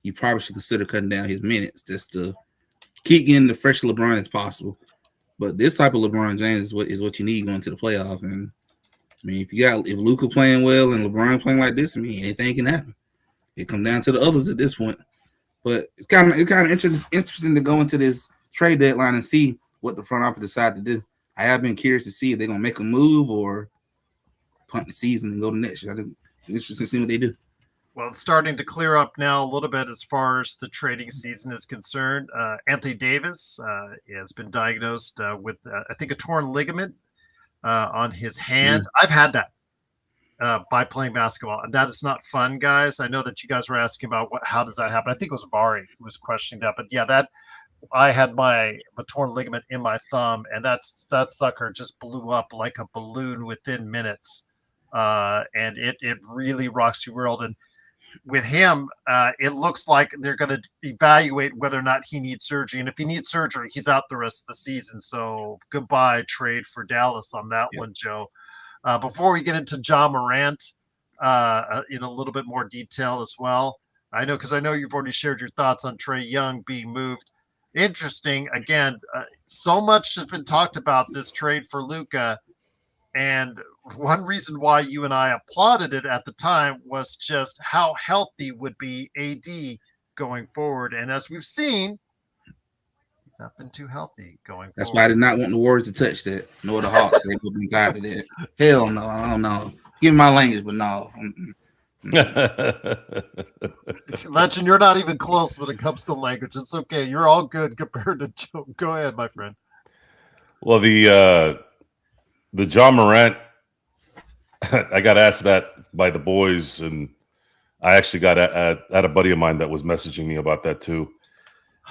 you probably should consider cutting down his minutes just to keep getting the fresh LeBron as possible. But this type of LeBron James is what you need going to the playoff. And I mean, if Luka playing well and LeBron playing like this, I mean, anything can happen. It comes down to the others at this point. But it's kind of interesting to go into this trade deadline and see what the front office decide to do. I have been curious to see if they're gonna make a move or punt the season and go to next year. I'm interested to see what they do. Well, it's starting to clear up now a little bit as far as the trading season is concerned. Anthony Davis has been diagnosed with, I think, a torn ligament on his hand. I've had that by playing basketball, and that is not fun, guys. I know that you guys were asking about how does that happen. I think it was Vari who was questioning that, but yeah, that I had my torn ligament in my thumb, and that sucker just blew up like a balloon within minutes, and it really rocks your world. And with him, it looks like they're going to evaluate whether or not he needs surgery. And if he needs surgery, he's out the rest of the season. So goodbye trade for Dallas on that one, Joe. Before we get into Ja Morant in a little bit more detail as well, I know you've already shared your thoughts on Trae Young being moved. Interesting. Again, so much has been talked about this trade for Luka. And one reason why you and I applauded it at the time was just how healthy would be AD going forward. And as we've seen, he's not been too healthy going That's forward. why I did not want the Warriors to touch that, nor the Hawks. They would be tired of that. Hell no, I don't know. Give me my language, but no. Legend, you're not even close when it comes to language. It's okay. You're all good compared to Joe. Go ahead, my friend. Well, the Ja Morant, I got asked that by the boys, and I actually got at a buddy of mine that was messaging me about that too.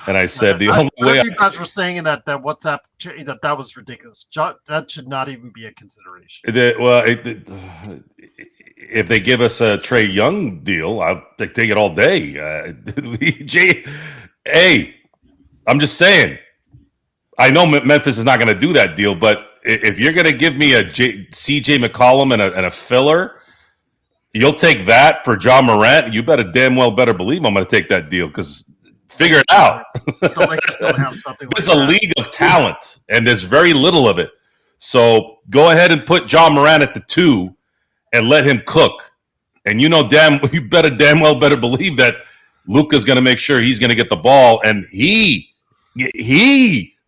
And I said the only way you guys were saying in that WhatsApp that was ridiculous. That should not even be a consideration. If they give us a Trae Young deal, I'll take it all day. I'm just saying. I know Memphis is not going to do that deal, but if you're going to give me a CJ McCollum and a filler, you'll take that for Ja Morant. You better believe I'm going to take that deal because figure it out. The Lakers don't have something like It's a league of talent, and there's very little of it. So go ahead and put Ja Morant at the 2 and let him cook. And you better believe that Luka's going to make sure he's going to get the ball, and he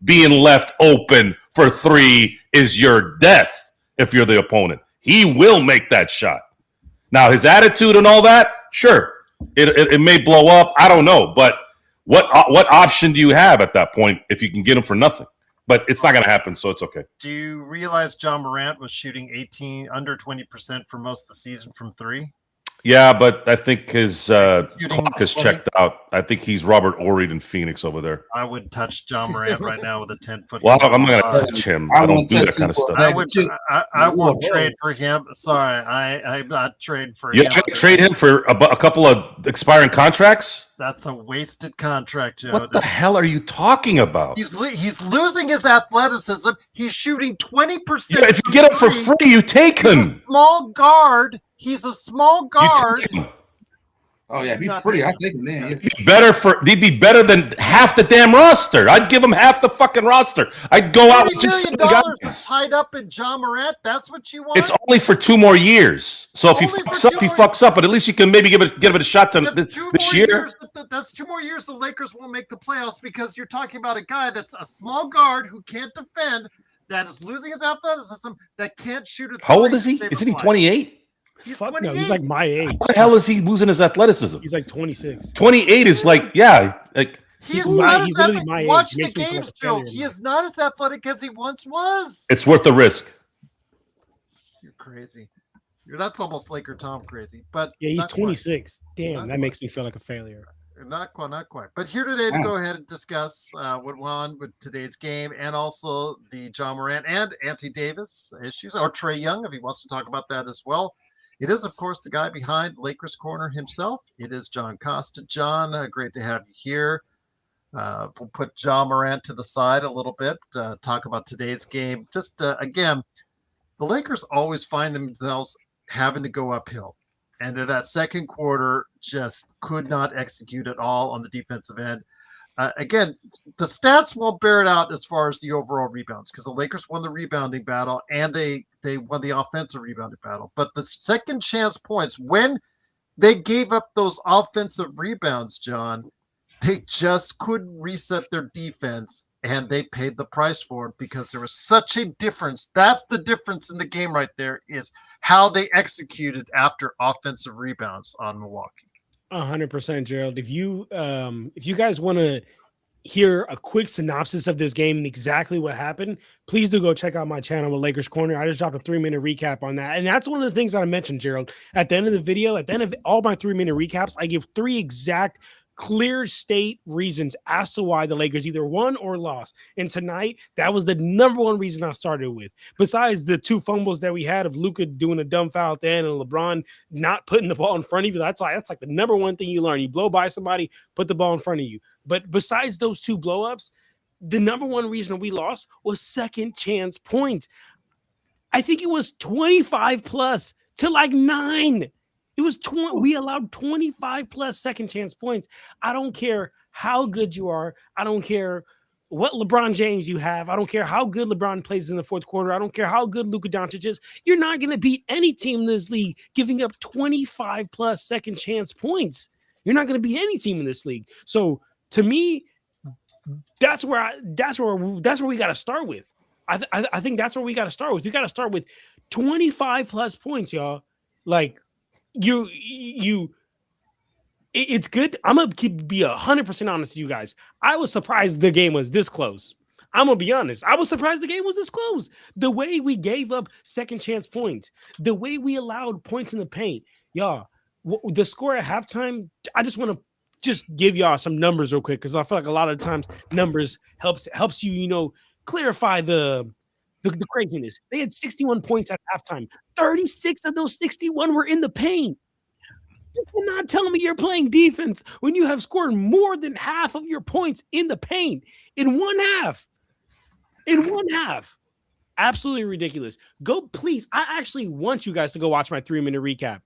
being left open for 3 is your death if you're the opponent. He will make that shot. Now, his attitude and all that, sure, it may blow up. I don't know. But what option do you have at that point if you can get him for nothing? but it's not going to happen, so it's okay. Do you realize John Morant was shooting under 20% for most of the season from three? Yeah, but I think his clock is 20. checked out. I think he's Robert Ory in Phoenix over there. I would touch John Morant right now with a 10-foot. Well, I'm not going to touch him. I don't do that kind of stuff. I won't trade for him. Sorry, I'm not trading for him. You're going to trade him for a couple of expiring contracts? That's a wasted contract, Joe. What the hell are you talking about? He's losing his athleticism. He's shooting 20%. Yeah, if you get him for free, you take him. Small guard. He's a small guard. Oh yeah, if he's free, I take him then. He'd be better than half the damn roster. I'd give him half the fucking roster. I'd go out with just $30 million is tied up in John Morant. That's what you want. It's only for 2 more years. So if he fucks up, he fucks up. But at least you can maybe give it a shot to this year. That's 2 more years. The Lakers won't make the playoffs because you're talking about a guy that's a small guard who can't defend, that is losing his athleticism, that can't shoot a three. How old is he? Isn't he 28? He's Fuck 28. no, he's like my age. How the hell is he losing his athleticism? He's like 26. 28 is like, yeah, like he's not as literally athletic. my age. Watch the Makes me feel games, like a Joe. failure He now. is not as athletic as he once was. it's worth the risk. You're crazy. That's almost Laker Tom crazy. But Yeah, he's not quite. 26. Damn, Not that makes me feel like a failure. Not quite. But here today to go ahead and discuss what went on with today's game and also the John Morant and Anthony Davis issues, or Trae Young, if he wants to talk about that as well. It is, of course, the guy behind Lakers Corner himself. It is John Costa. John, great to have you here. We'll put John Morant to the side a little bit, talk about today's game. Just, again, the Lakers always find themselves having to go uphill. And in that second quarter, just could not execute at all on the defensive end. Again, the stats won't bear it out as far as the overall rebounds because the Lakers won the rebounding battle and they won the offensive rebounding battle. But the second chance points, when they gave up those offensive rebounds, John, they just couldn't reset their defense, and they paid the price for it because there was such a difference. That's the difference in the game right there, is how they executed after offensive rebounds on Milwaukee. 100%, Gerald. If you guys want to hear a quick synopsis of this game and exactly what happened, please do go check out my channel with Lakers Corner. I just dropped a 3-minute recap on that. And that's one of the things that I mentioned, Gerald. At the end of the video, at the end of all my 3-minute recaps, I give 3 exact clear state reasons as to why the Lakers either won or lost. And tonight, that was the number one reason I started with. Besides the 2 fumbles that we had of Luka doing a dumb foul at the end and LeBron not putting the ball in front of you, that's like the number one thing you learn. You blow by somebody, put the ball in front of you. But besides those 2 blow-ups, the number one reason we lost was second chance points. I think it was 25 plus to like 9. It was 20. We allowed 25 plus second chance points. I don't care how good you are. I don't care what LeBron James you have. I don't care how good LeBron plays in the fourth quarter. I don't care how good Luka Doncic is. You're not going to beat any team in this league giving up 25 plus second chance points. You're not going to beat any team in this league. So to me, that's where we got to start with. I think that's where we got to start with. You got to start with 25 plus points, y'all. Like, it's good. I'm gonna be 100% honest with you guys. I was surprised the game was this close. I'm gonna be honest. I was surprised the game was this close. The way we gave up second chance points, the way we allowed points in the paint, y'all. The score at halftime. I just want to give y'all some numbers real quick because I feel like a lot of times numbers helps you clarify the craziness. They had 61 points at halftime. 36 of those 61 were in the paint. You cannot tell me you're playing defense when you have scored more than half of your points in the paint in one half. Absolutely ridiculous. Go, please. I actually want you guys to go watch my 3-minute recap.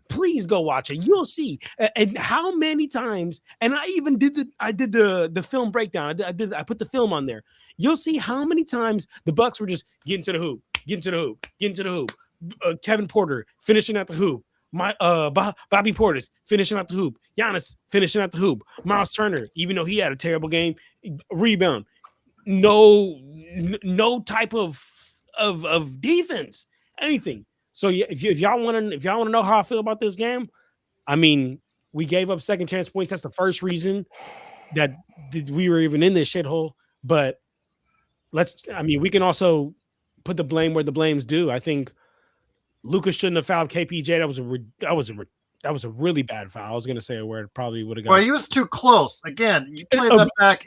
Please go watch it. You'll see. And how many times, and I even did the film breakdown. I put the film on there. You'll see how many times the Bucks were just getting to the hoop. Kevin Porter finishing at the hoop. Bobby Portis finishing at the hoop. Giannis finishing at the hoop. Miles Turner, even though he had a terrible game, rebound. No type of defense, anything. So if y'all want to know how I feel about this game, I mean, we gave up second chance points. That's the first reason that we were even in this shithole. But we can also put the blame where the blame's due. I think Luka shouldn't have fouled KPJ. That was a really bad foul. I was going to say a word, probably would have got. Well, he was too close. Again, you play that back.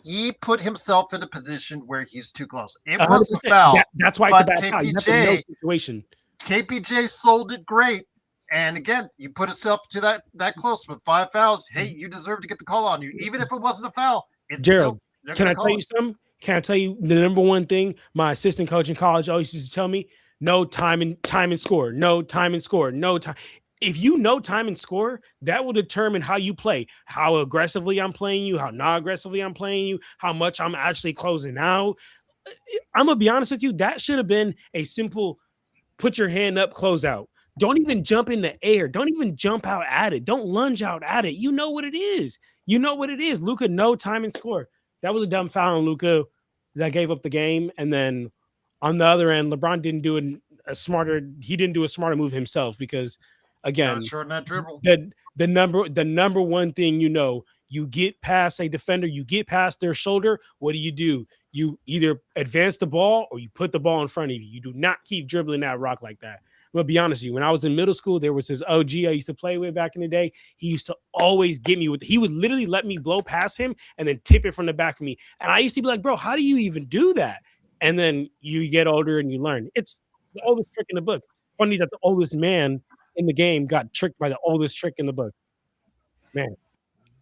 He put himself in a position where he's too close. It was a foul. That's why it's a bad foul. You have to know the situation. KPJ sold it great. And again, you put yourself to that close with 5 fouls. Hey, you deserve to get the call on you. Even if it wasn't a foul. Gerald, can I tell you something? Can I tell you the number one thing my assistant coach in college always used to tell me? No time and score. No time and score. No time. If you know time and score, that will determine how you play, how aggressively I'm playing you, how not aggressively I'm playing you, how much I'm actually closing out. I'm going to be honest with you. That should have been a simple put your hand up, close out. Don't even jump in the air. Don't even jump out at it. Don't lunge out at it. You know what it is. You know what it is. Luka, no time and score. That was a dumb foul on Luka that gave up the game. And then on the other end, LeBron didn't do a smarter move himself because, again, shorten that dribble. The number one thing, you get past a defender, you get past their shoulder. What do? You either advance the ball or you put the ball in front of you. You do not keep dribbling that rock like that. I'm gonna be honest with you. When I was in middle school, there was this OG I used to play with back in the day. He used to always get me he would literally let me blow past him and then tip it from the back for me. And I used to be like, bro, how do you even do that? And then you get older and you learn. It's the oldest trick in the book. Funny that the oldest man in the game got tricked by the oldest trick in the book. Man,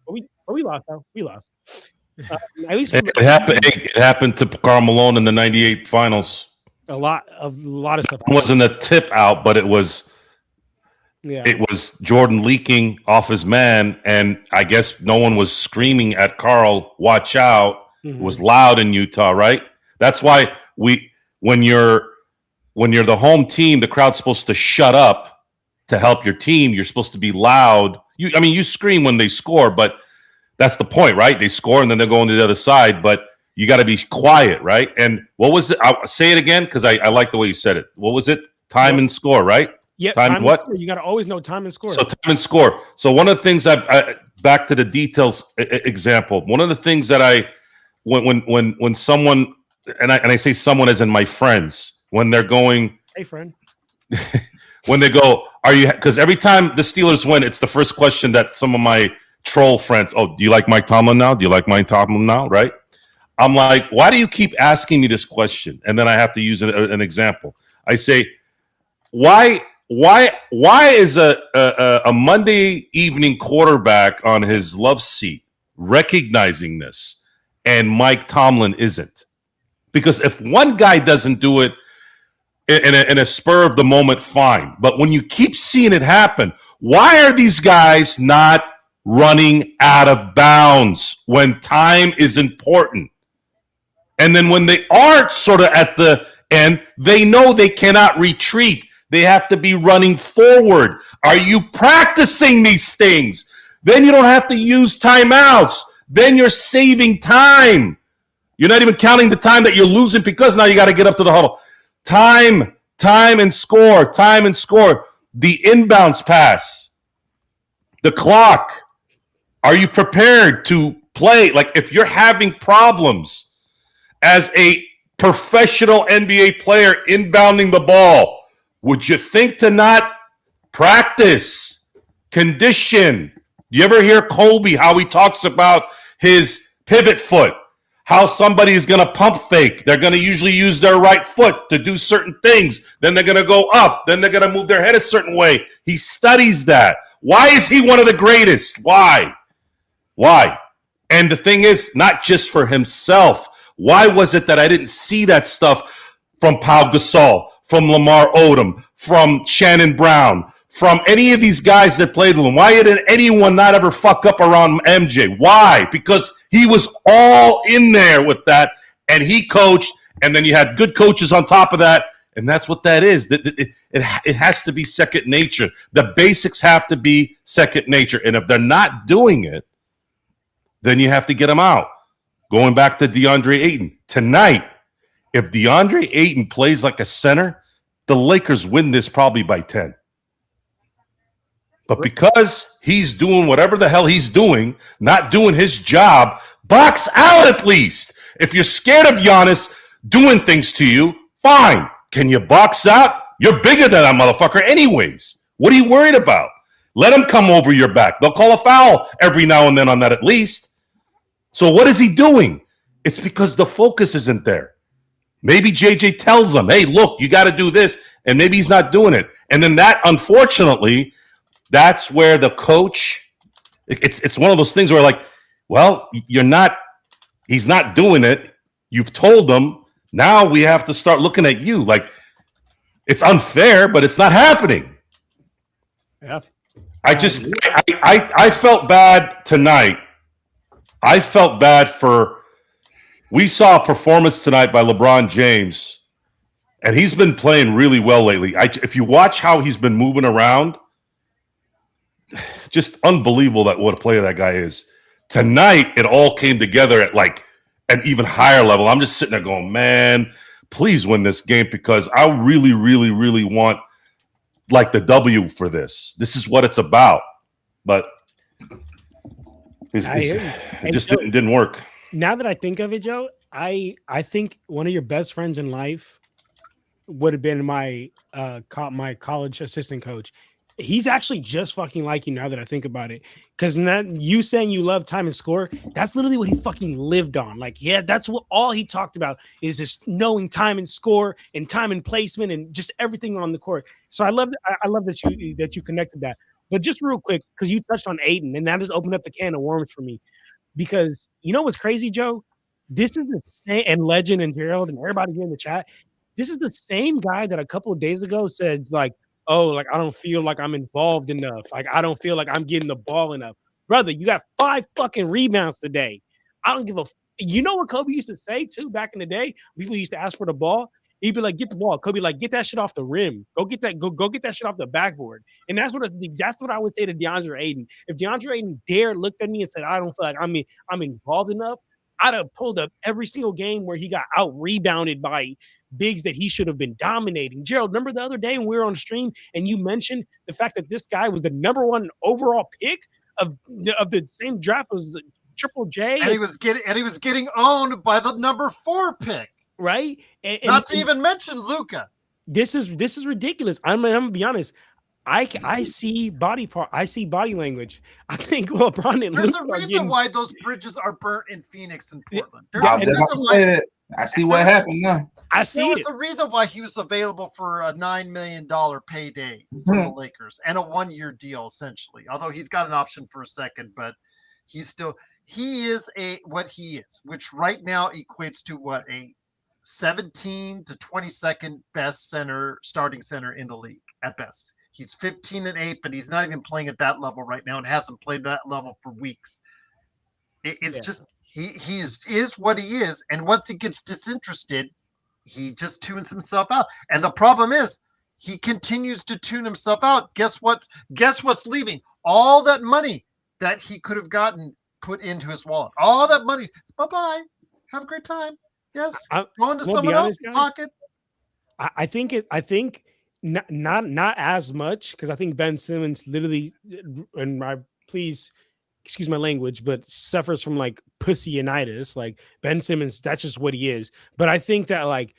but we lost though. We lost. At least it happened. It happened to Karl Malone in the '98 finals. A lot of stuff. It wasn't a tip out, but it was. Yeah. It was Jordan leaking off his man, and I guess no one was screaming at Karl, "Watch out!" Mm-hmm. It was loud in Utah, right? That's why when you're the home team, the crowd's supposed to shut up to help your team. You're supposed to be loud. You scream when they score, but that's the point, right? They score and then they're going to the other side, but you got to be quiet, right? And what was it? I'll say it again because I like the way you said it. What was it? Time and score, right? Yeah. Time what? You got to always know time and score. So time and score. So one of the things back to the details example. One of the things that when someone and I say someone as in my friends when they're going, hey friend, when they go, are you? Because every time the Steelers win, it's the first question that some of my troll friends. Oh, do you like Mike Tomlin now? Do you like Mike Tomlin now? Right? I'm like, why do you keep asking me this question? And then I have to use an example. I say, why is a Monday evening quarterback on his love seat recognizing this and Mike Tomlin isn't? Because if one guy doesn't do it in a spur of the moment, fine. But when you keep seeing it happen, why are these guys not running out of bounds when time is important? And then when they aren't sort of at the end, they know they cannot retreat. They have to be running forward. Are you practicing these things? Then you don't have to use timeouts. Then you're saving time. You're not even counting the time that you're losing because now you got to get up to the huddle. Time and score. The inbounds pass. The clock. Are you prepared to play? Like if you're having problems as a professional NBA player inbounding the ball, would you think to not practice, condition? Do you ever hear Kobe, how he talks about his pivot foot, how somebody is going to pump fake? They're going to usually use their right foot to do certain things. Then they're going to go up. Then they're going to move their head a certain way. He studies that. Why is he one of the greatest? Why? And the thing is, not just for himself. Why was it that I didn't see that stuff from Pau Gasol, from Lamar Odom, from Shannon Brown, from any of these guys that played with him? Why didn't anyone not ever fuck up around MJ? Why? Because he was all in there with that, and he coached, and then you had good coaches on top of that, and that's what that is. It has to be second nature. The basics have to be second nature, and if they're not doing it, then you have to get them out. Going back to DeAndre Ayton, tonight, if DeAndre Ayton plays like a center, the Lakers win this probably by 10. But because he's doing whatever the hell he's doing, not doing his job, box out at least. If you're scared of Giannis doing things to you, fine. Can you box out? You're bigger than that motherfucker anyways. What are you worried about? Let him come over your back. They'll call a foul every now and then on that at least. So what is he doing? It's because the focus isn't there. Maybe JJ tells him, hey, look, you got to do this. And maybe he's not doing it. And then that, unfortunately, that's where the coach, it's one of those things where like, well, he's not doing it. You've told him. Now we have to start looking at you. Like, it's unfair, but it's not happening. Yeah. I felt bad tonight. I felt bad we saw a performance tonight by LeBron James, and he's been playing really well lately. If you watch how he's been moving around, just unbelievable what a player that guy is. Tonight, it all came together at like an even higher level. I'm just sitting there going, man, please win this game because I really, really, really want like the W for this. This is what it's about. But it just didn't work. Now that I think of it, Joe, I think one of your best friends in life would have been my college assistant coach. He's actually just fucking like you now that I think about it. Because you saying you love time and score, that's literally what he fucking lived on. Like, yeah, that's what all he talked about is just knowing time and score and time and placement and just everything on the court. So I love that you connected that. But just real quick, because you touched on Aiden, and that just opened up the can of worms for me. Because you know what's crazy, Joe? This is the same, and Legend and Gerald and everybody here in the chat, this is the same guy that a couple of days ago said, like, oh, like, I don't feel like I'm involved enough. Like, I don't feel like I'm getting the ball enough. Brother, you got 5 fucking rebounds today. I don't give a you know what Kobe used to say, too, back in the day? People used to ask for the ball. He'd be like, get the ball. Kobe like, get that shit off the rim. Go get that shit off the backboard. And that's what I would say to DeAndre Ayton. If DeAndre Ayton dared looked at me and said, I don't feel like I'm involved enough, I'd have pulled up every single game where he got out-rebounded by bigs that he should have been dominating. Gerald, remember the other day when we were on stream and you mentioned the fact that this guy was the number 1 overall pick of the same draft as the Triple J? And he was getting owned by the number 4 pick. Right? Not to even mention Luka. This is ridiculous. I'm gonna be honest. I see body language. I think LeBron and There's Luka a reason why those bridges are burnt in Phoenix and Portland. I see what happened now. I see There's a reason why he was available for a $9 million payday for the Lakers and a 1-year deal, essentially. Although he's got an option for a second, but he is what he is, which right now equates to what, a 17 to 22nd best starting center in the league at best. He's 15-8, but he's not even playing at that level right now and hasn't played that level for weeks. Just he is what he is, and once he gets disinterested, he just tunes himself out. And the problem is he continues to tune himself out. Guess what's leaving? All that money that he could have gotten put into his wallet. All that money. Bye-bye. Have a great time. Yes, go into someone else's pocket. I think not as much, because I think Ben Simmons literally, and please excuse my language, but suffers from like pussyitis. Like Ben Simmons, that's just what he is. But I think that like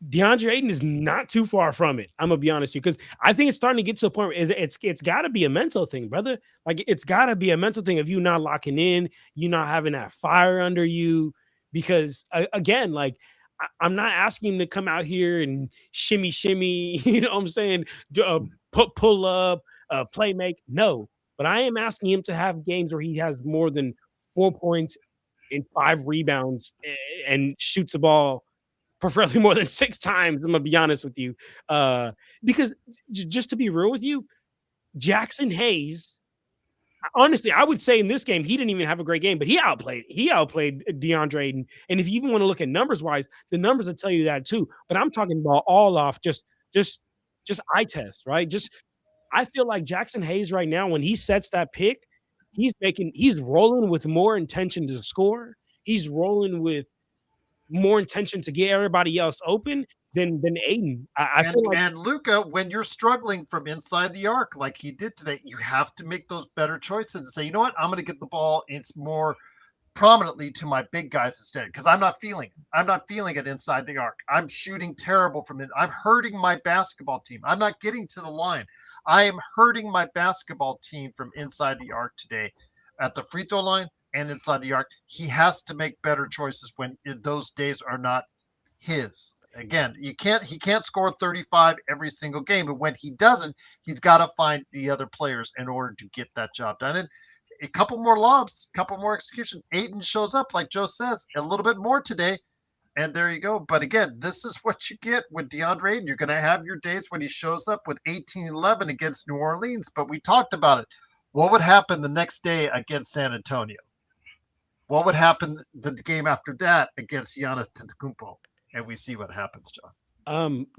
DeAndre Ayton is not too far from it. I'm gonna be honest with you, because I think it's starting to get to a point where it's got to be a mental thing, brother. Like it's got to be a mental thing of you not locking in, you not having that fire under you. Because again, like I'm not asking him to come out here and shimmy, you know what I'm saying? Pull up, play make. No, but I am asking him to have games where he has more than 4 points and 5 rebounds and shoots the ball preferably more than 6 times. I'm gonna be honest with you, because just to be real with you, Jackson Hayes. Honestly, I would say in this game, he didn't even have a great game, but he outplayed DeAndre Ayton. And if you even want to look at numbers wise, the numbers will tell you that too. But I'm talking about all off just eye test, right? I feel like Jackson Hayes right now, when he sets that pick, he's rolling with more intention to score. He's rolling with more intention to get everybody else open than Ayton. I feel like, and Luka, when you're struggling from inside the arc like he did today, you have to make those better choices and say, you know what, I'm going to get the ball. It's more prominently to my big guys instead, because I'm not feeling it. I'm not feeling it inside the arc. I'm shooting terrible from it. I'm hurting my basketball team. I'm not getting to the line. I am hurting my basketball team from inside the arc today at the free throw line and inside the arc. He has to make better choices when those days are not his. Again, he can't score 35 every single game, but when he doesn't, he's got to find the other players in order to get that job done. And a couple more lobs, a couple more execution. Ayton shows up, like Joe says, a little bit more today. And there you go. But again, this is what you get with DeAndre Ayton. You're going to have your days when he shows up with 18-11 against New Orleans. But we talked about it. What would happen the next day against San Antonio? What would happen the game after that against Giannis Antetokounmpo? And we see what happens, John.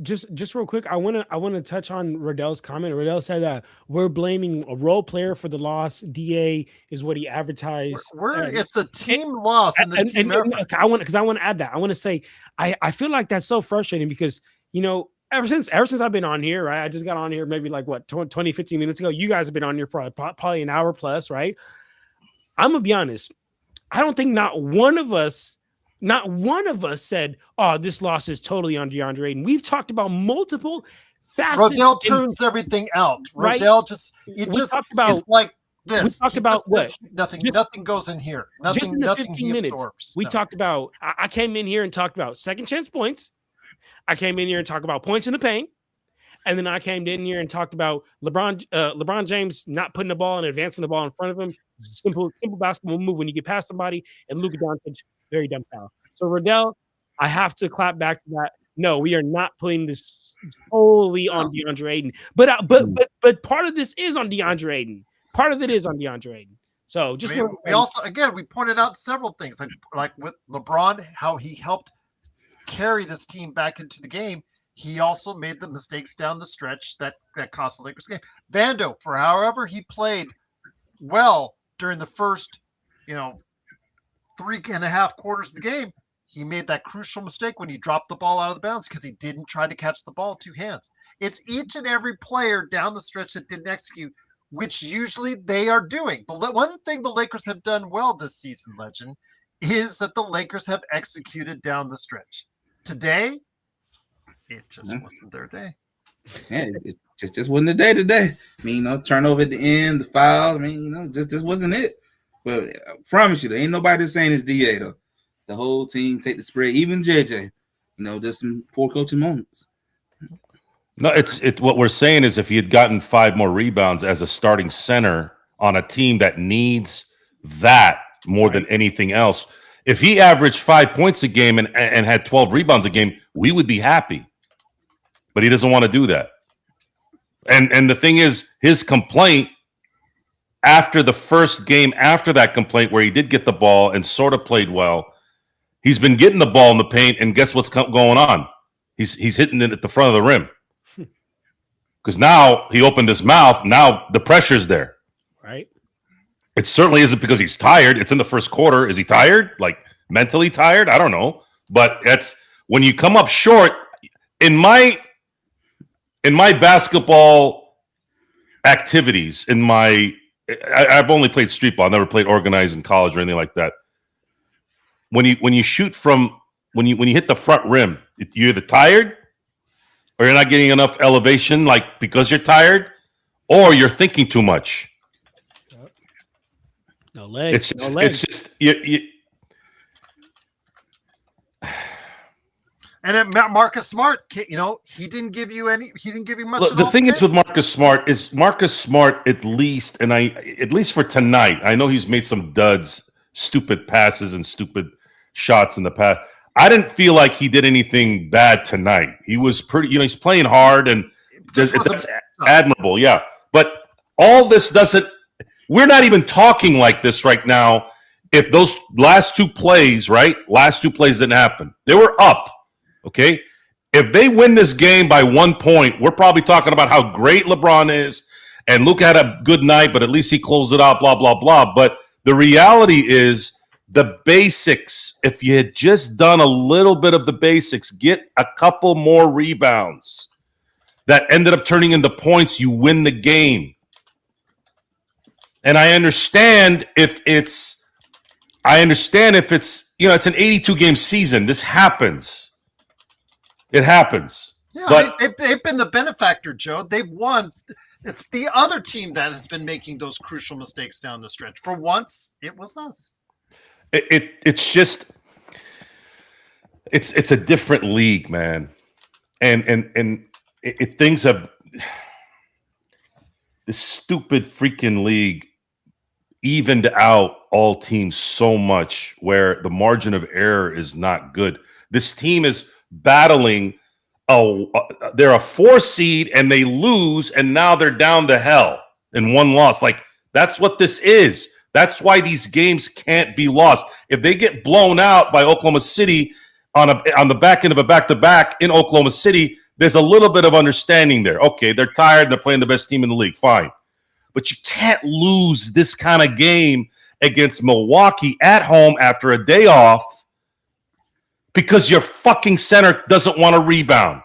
Just real quick, I wanna touch on Riddell's comment. Riddell said that we're blaming a role player for the loss. DA is what he advertised. It's the team loss and the team effort. I want to add that. I want to say I feel like that's so frustrating because ever since I've been on here, right? I just got on here maybe like 20, 15 minutes ago. You guys have been on here probably an hour plus, right? I'm gonna be honest. I don't think not one of us said, "Oh, this loss is totally on DeAndre Ayton." We've talked about multiple facets. Riddell tunes everything out. Right? Riddell it's like this. We talked about what? Nothing goes in here. Nothing he absorbs. We talked about. I came in here and talked about second chance points. I came in here and talked about points in the paint. And then I came in here and talked about LeBron James not putting the ball and advancing the ball in front of him. Simple basketball move when you get past somebody. And Luka Doncic, very dumb foul. So Riddell, I have to clap back to that. No, we are not putting this solely on DeAndre Ayton. But part of this is on DeAndre Ayton. Part of it is on DeAndre Ayton. So just we pointed out several things like with LeBron, how he helped carry this team back into the game. He also made the mistakes down the stretch that cost the Lakers game. Vando, for however he played well during the first, 3.5 quarters of the game, he made that crucial mistake when he dropped the ball out of the bounds because he didn't try to catch the ball with 2 hands. It's each and every player down the stretch that didn't execute, which usually they are doing. But one thing the Lakers have done well this season, Legend, is that the Lakers have executed down the stretch. Today, it just wasn't their day. Yeah, it just wasn't the day today. I mean, turnover at the end, the foul. I mean, just wasn't it. But I promise you, there ain't nobody saying it's DA though. The whole team take the spread, even JJ. Just some poor coaching moments. No, it's what we're saying is if he had gotten 5 more rebounds as a starting center on a team that needs that more than anything else, if he averaged 5 points a game and had 12 rebounds a game, we would be happy. But he doesn't want to do that. And the thing is, his complaint after the first game after that complaint where he did get the ball and sort of played well, he's been getting the ball in the paint, and guess what's going on? He's hitting it at the front of the rim. Because now he opened his mouth. Now the pressure's there. Right. It certainly isn't because he's tired. It's in the first quarter. Is he tired? Like mentally tired? I don't know. But that's when you come up short. In my basketball activities, I've only played street ball. I never played organized in college or anything like that. When you shoot from when you hit the front rim, you're either tired or you're not getting enough elevation, like because you're tired, or you're thinking too much. No legs. It's just you. And then Marcus Smart, he didn't give you much. Look, the thing is with Marcus Smart, at least for tonight, I know he's made some duds, stupid passes and stupid shots in the past. I didn't feel like he did anything bad tonight. He was pretty, he's playing hard and that's admirable. Yeah. But all this we're not even talking like this right now. If those last two plays didn't happen, they were up. Okay. If they win this game by 1 point, we're probably talking about how great LeBron is and Luka had a good night, but at least he closed it out, blah, blah, blah. But the reality is the basics, if you had just done a little bit of the basics, get a couple more rebounds that ended up turning into points, you win the game. And I understand if it's I understand if it's, it's an 82 game season. This happens. It happens. Yeah, but they've been the benefactor, Joe. They've won. It's the other team that has been making those crucial mistakes down the stretch. For once, it was us. It's just it's a different league, man. And things have this stupid freaking league evened out all teams so much where the margin of error is not good. This team is battling. They're a 4 seed and they lose, and now they're down to hell in 1 loss. Like, that's what this is. That's why these games can't be lost. If they get blown out by Oklahoma City on the back end of a back-to-back in Oklahoma City, there's a little bit of understanding there. Okay, they're tired and they're playing the best team in the league. Fine. But you can't lose this kind of game against Milwaukee at home after a day off because your fucking center doesn't want to rebound.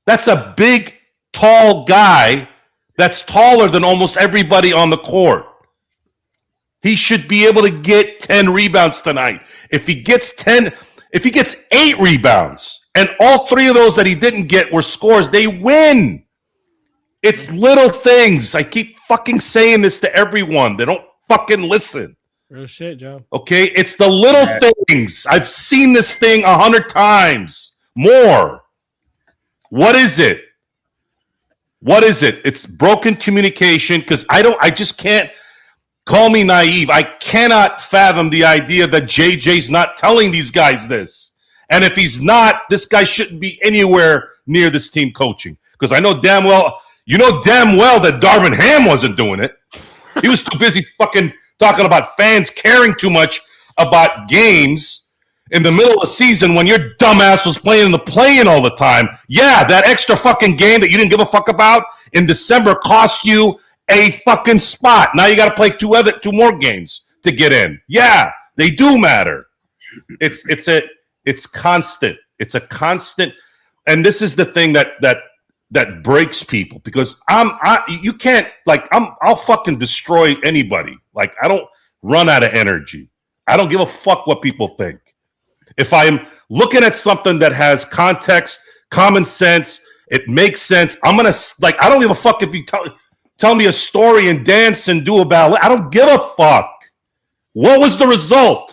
That's a big, tall guy that's taller than almost everybody on the court. He should be able to get 10 rebounds tonight. If he gets 8 rebounds, and all 3 of those that he didn't get were scores, they win. It's little things. I keep fucking saying this to everyone. They don't fucking listen. Real shit, Joe. Okay? It's the little things. I've seen this thing 100 times. More. What is it? What is it? It's broken communication because I just can't. Call me naive. I cannot fathom the idea that JJ's not telling these guys this. And if he's not, this guy shouldn't be anywhere near this team coaching. Because I know damn well that Darvin Ham wasn't doing it. He was too busy fucking talking about fans caring too much about games in the middle of the season when your dumbass was playing in the play-in all the time. Yeah, that extra fucking game that you didn't give a fuck about in December cost you a fucking spot. Now you got to play 2 more games to get in. Yeah, they do matter. It's constant. It's a constant, and this is the thing that breaks people because I'll fucking destroy anybody. Like, I don't run out of energy. I don't give a fuck what people think. If I'm looking at something that has context, common sense, it makes sense. I don't give a fuck if you tell me a story and dance and do a ballet. I don't give a fuck. What was the result?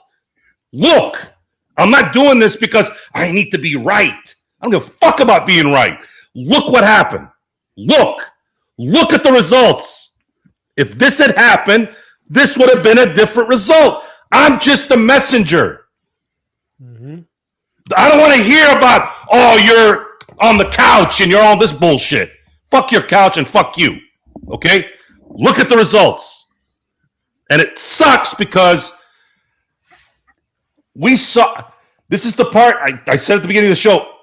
Look, I'm not doing this because I need to be right. I don't give a fuck about being right. Look what happened. Look at the results. If this had happened, this would have been a different result. I'm just a messenger. Mm-hmm. I don't want to hear about, you're on the couch and you're on this bullshit. Fuck your couch and fuck you. Okay? Look at the results. And it sucks because this is the part I said at the beginning of the show.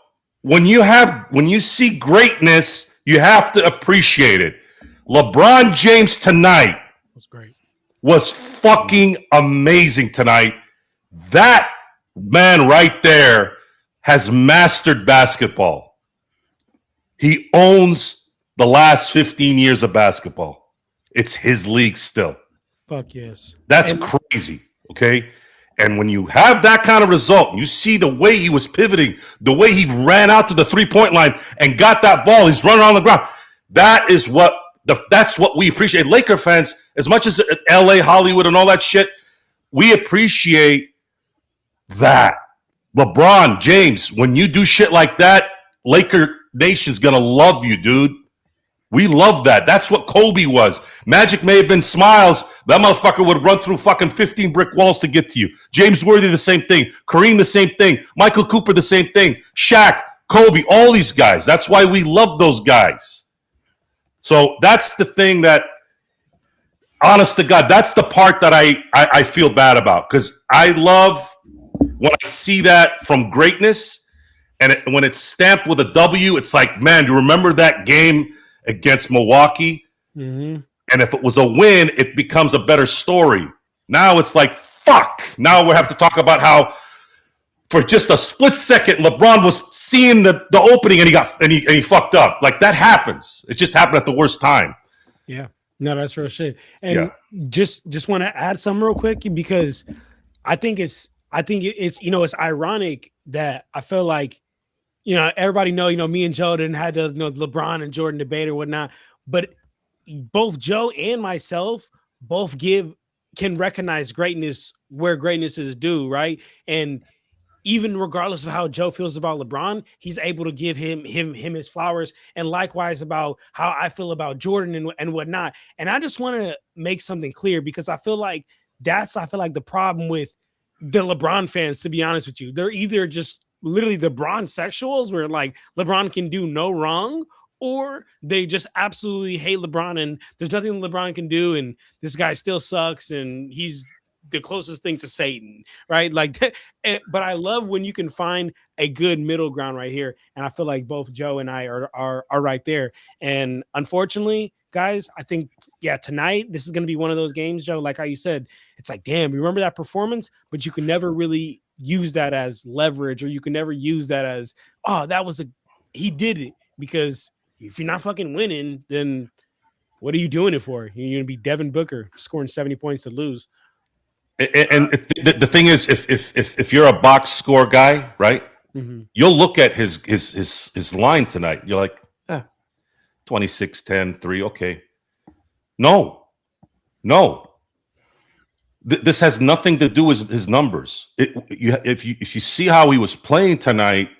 When you see greatness, you have to appreciate it. LeBron James tonight was fucking amazing tonight. That man right there has mastered basketball. He owns the last 15 years of basketball. It's his league still. Fuck yes. That's crazy, okay? And when you have that kind of result, you see the way he was pivoting, the way he ran out to the three-point line and got that ball. He's running on the ground. That's what we appreciate. Laker fans, as much as LA, Hollywood, and all that shit, we appreciate that. LeBron James, when you do shit like that, Laker Nation's gonna love you, dude. We love that. That's what Kobe was. Magic may have been smiles. That motherfucker would run through fucking 15 brick walls to get to you. James Worthy, the same thing. Kareem, the same thing. Michael Cooper, the same thing. Shaq, Kobe, all these guys. That's why we love those guys. So that's the thing that, honest to God, that's the part that I feel bad about. Because I love when I see that from greatness, and when it's stamped with a W, it's like, man, do you remember that game against Milwaukee? Mm-hmm. And if it was a win, it becomes a better story. Now it's like, fuck. Now we have to talk about how for just a split second, LeBron was seeing the opening and he fucked up. Like, that happens. It just happened at the worst time. Yeah. No, that's real shit. And just want to add something real quick because I think it's it's ironic that I feel like everybody know me and Joe didn't have the LeBron and Jordan debate or whatnot, but both Joe and myself both can recognize greatness where greatness is due, right? And even regardless of how Joe feels about LeBron, he's able to give him his flowers, and likewise about how I feel about Jordan and whatnot. And I just want to make something clear because I feel like the problem with the LeBron fans, to be honest with you. They're either just literally LeBron sexuals where like LeBron can do no wrong, or they just absolutely hate LeBron and there's nothing LeBron can do and this guy still sucks and he's the closest thing to Satan, right? Like that. But I love when you can find a good middle ground right here, and I feel like both Joe and I are right there. And unfortunately, guys, I think tonight this is going to be one of those games, Joe, like how you said, it's like, damn, remember that performance, but you can never really use that as leverage, or you can never use that as, oh, he did it. Because if you're not fucking winning, then what are you doing it for? You're going to be Devin Booker scoring 70 points to lose. And the thing is, if you're a box score guy, right, you'll look at his line tonight. You're like, 26, 10, 3. Okay. No. This has nothing to do with his numbers. If you see how he was playing tonight,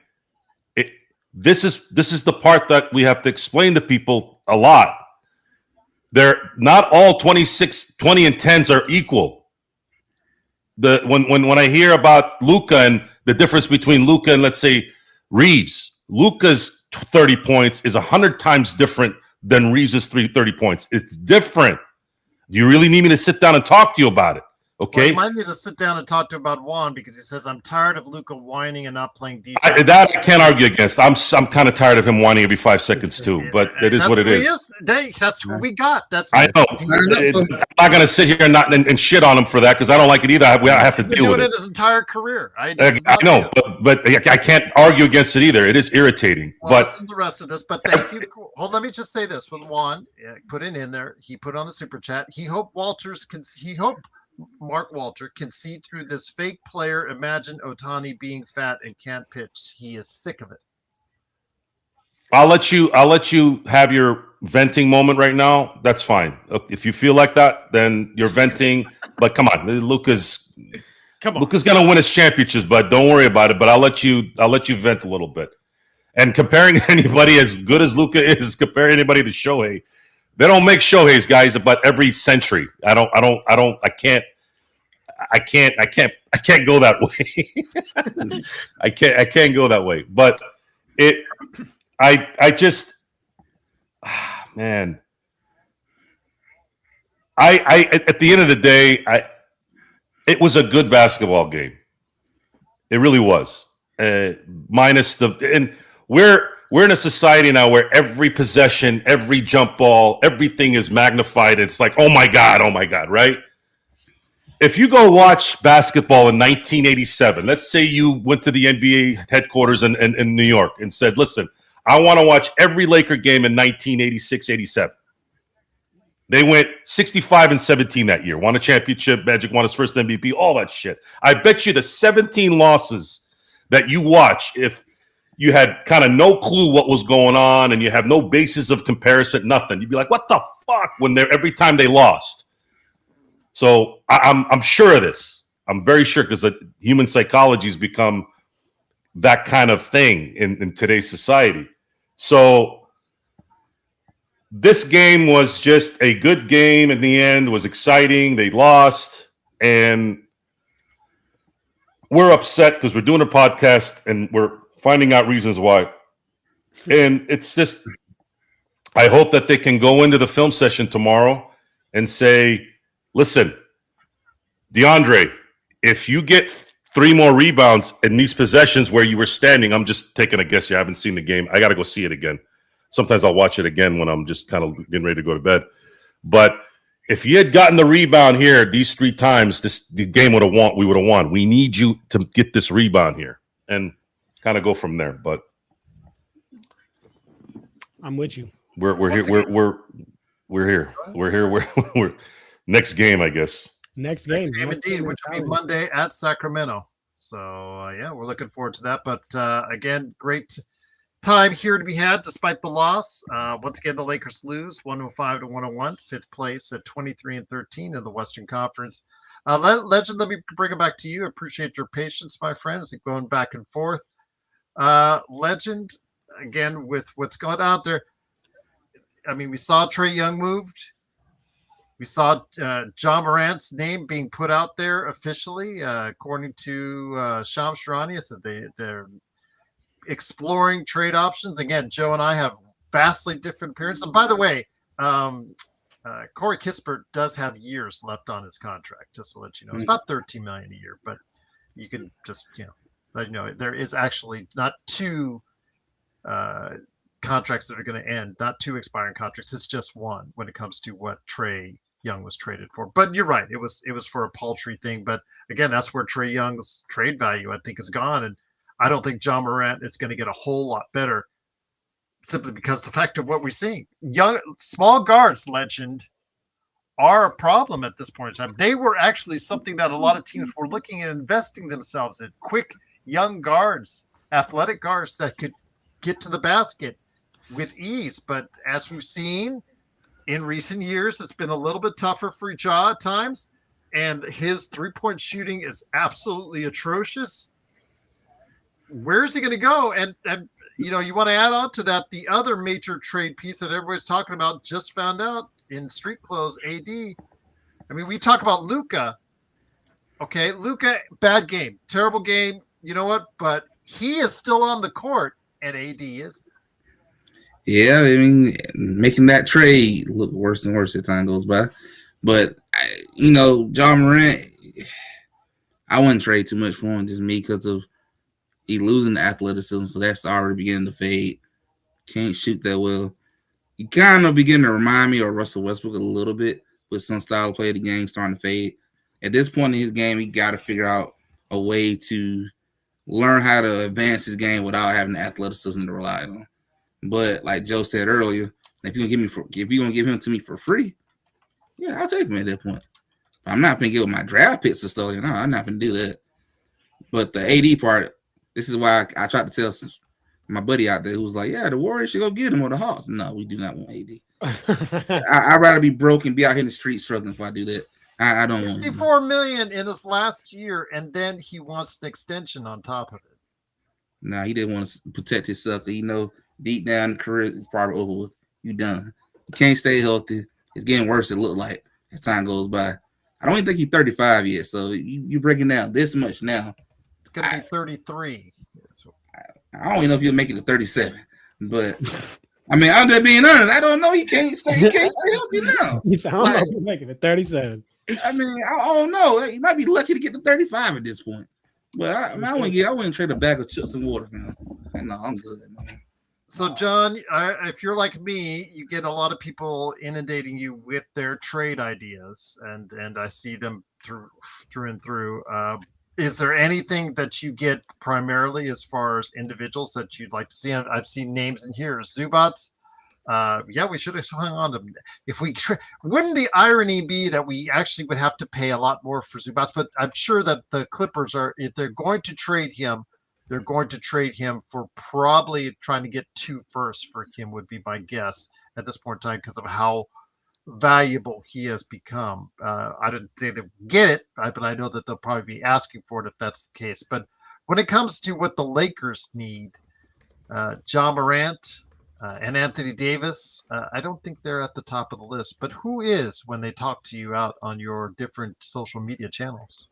this is the part that we have to explain to people a lot. They're not all 26, 20, and 10s are equal. When I hear about Luka and the difference between Luka and, let's say, Reeves, Luka's 30 points is 100 times different than Reeves' 30 points. It's different. Do you really need me to sit down and talk to you about it? Okay. Well, you might need to sit down and talk to about Juan because he says, I'm tired of Luka whining and not playing defense. That I can't argue against. I'm kind of tired of him whining every 5 seconds too, but it is what it is. That's what we got. I know. I'm not going to sit here and shit on him for that because I don't like it either. I have to deal with it. His entire career. I know, but I can't argue against it either. It is irritating. Well, listen to the rest of this, but thank you. Hold, let me just say this with Juan. Put it in there. He put on the super chat. He hoped Mark Walter can see through this fake player. Imagine Ohtani being fat and can't pitch. He is sick of it. I'll let you have your venting moment right now. That's fine. If you feel like that, then you're venting. But come on, Luka's gonna win his championships, but don't worry about it. But I'll let you vent a little bit. And comparing anybody as good as Luka is, comparing anybody to Shohei. They don't make Shoheis, guys, about every century. I can't go that way. I can't go that way. But I just, man. I at the end of the day, it was a good basketball game. It really was. Minus and we're in a society now where every possession, every jump ball, everything is magnified. It's like, oh my God, right? If you go watch basketball in 1987, let's say you went to the NBA headquarters in New York and said, listen, I want to watch every Laker game in 1986-87. They went 65-17 that year, won a championship, Magic won his first MVP, all that shit. I bet you the 17 losses that you watch, if you had kind of no clue what was going on and you have no basis of comparison, nothing. You'd be like, what the fuck? Every time they lost. So I'm sure of this. I'm very sure because human psychology has become that kind of thing in today's society. So this game was just a good game in the end. It was exciting. They lost. And we're upset because we're doing a podcast and we're finding out reasons why. And it's just, I hope that they can go into the film session tomorrow and say, listen, DeAndre, if you get 3 more rebounds in these possessions where you were standing, I'm just taking a guess. You haven't seen the game. I got to go see it again. Sometimes I'll watch it again when I'm just kind of getting ready to go to bed. But if you had gotten the rebound here these 3 times, the game we would have won. We need you to get this rebound here and kind of go from there. But I'm with you. We're here. We're here. We're next game, I guess. Next game indeed, which will be Monday at Sacramento. So yeah, we're looking forward to that. But again, great time here to be had despite the loss. Once again, the Lakers lose 105-101, fifth place at 23-13 in the Western Conference. Legend, let me bring it back to you. Appreciate your patience, my friends, going back and forth. Legend, again, with what's going out there. I mean, we saw Trae Young moved. We saw John Morant's name being put out there officially, according to Shams Charania, said they're exploring trade options. Again, Joe and I have vastly different appearances. And by the way, Corey Kispert does have years left on his contract, just to let you know. It's about $13 million a year, but you can just, let you know, there is actually not two contracts that are going to end, not two expiring contracts. It's just one when it comes to what Trae Young was traded for. But you're right. It was for a paltry thing. But again, that's where Trae Young's trade value, I think, is gone. And I don't think John Morant is going to get a whole lot better simply because the fact of what we're seeing. Young, small guards, Legend, are a problem at this point in time. They were actually something that a lot of teams were looking at investing themselves in. Quick, young guards, athletic guards that could get to the basket with ease. But as we've seen in recent years, it's been a little bit tougher for Ja at times. And his three-point shooting is absolutely atrocious. Where is he going to go? And you want to add on to that, the other major trade piece that everybody's talking about, just found out in street clothes, AD. I mean, we talk about Luka. Okay, Luka, bad game, terrible game. You know what? But he is still on the court, and AD is. Yeah, I mean, making that trade look worse and worse as time goes by. But, John Morant, I wouldn't trade too much for him, just me, because of he losing the athleticism, so that's already beginning to fade. Can't shoot that well. You kind of begin to remind me of Russell Westbrook a little bit with some style of play of the game starting to fade. At this point in his game, he got to figure out a way to learn how to advance his game without having the athleticism to rely on. But like Joe said earlier, if you're gonna give him to me for free, yeah, I'll take him at that point. But I'm not gonna give him my draft picks and stuff. No, I'm not gonna do that. But the AD part, this is why I tried to tell my buddy out there who was like, yeah, the Warriors should go get him or the Hawks. No, we do not want AD. I'd rather be broke and be out here in the street struggling if I do that. I don't want $64 million in his last year, and then he wants an extension on top of it. Nah, he didn't want to protect himself. Deep down the career is probably over with. You done. You can't stay healthy. It's getting worse, it look like, as time goes by. I don't even think he's 35 yet, so you're breaking down this much now. It's going to be 33. I don't even know if he'll make it to 37. But, I mean, I'm just being honest. I don't know. He can't stay healthy now. I don't know if he'll make it to 37. I mean, I don't know. He might be lucky to get to 35 at this point. But, I wouldn't trade a bag of chips and water for him. No, I'm good, man. So, John, if you're like me, you get a lot of people inundating you with their trade ideas, and I see them through and through. Is there anything that you get primarily as far as individuals that you'd like to see? I've seen names in here. Zubats. Yeah, we should have hung on to them. If we wouldn't the irony be that we actually would have to pay a lot more for Zubats? But I'm sure that the Clippers if they're going to trade him, they're going to trade him for probably trying to get 2 firsts for him would be my guess at this point in time because of how valuable he has become. I didn't say they get it, but I know that they'll probably be asking for it if that's the case. But when it comes to what the Lakers need, John Morant and Anthony Davis, I don't think they're at the top of the list. But who is when they talk to you out on your different social media channels?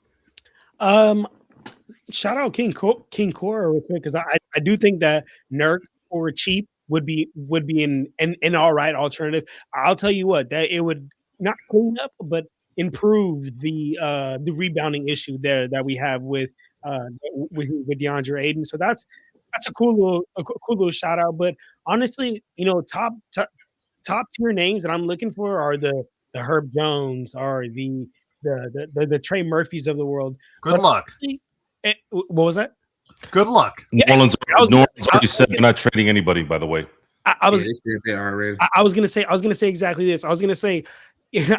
Shout out King Cora real quick because I do think that Nurk for cheap would be an all right alternative. I'll tell you what, that it would not clean up but improve the rebounding issue there that we have with DeAndre Ayton. So that's a cool little shout out. But honestly, top tier names that I'm looking for are the Herb Jones or the Trey Murphys of the world. Good luck. What was that? Good luck. New Orleans already said they're not trading anybody, by the way. I was they said that already. I was gonna say exactly this. I was gonna say,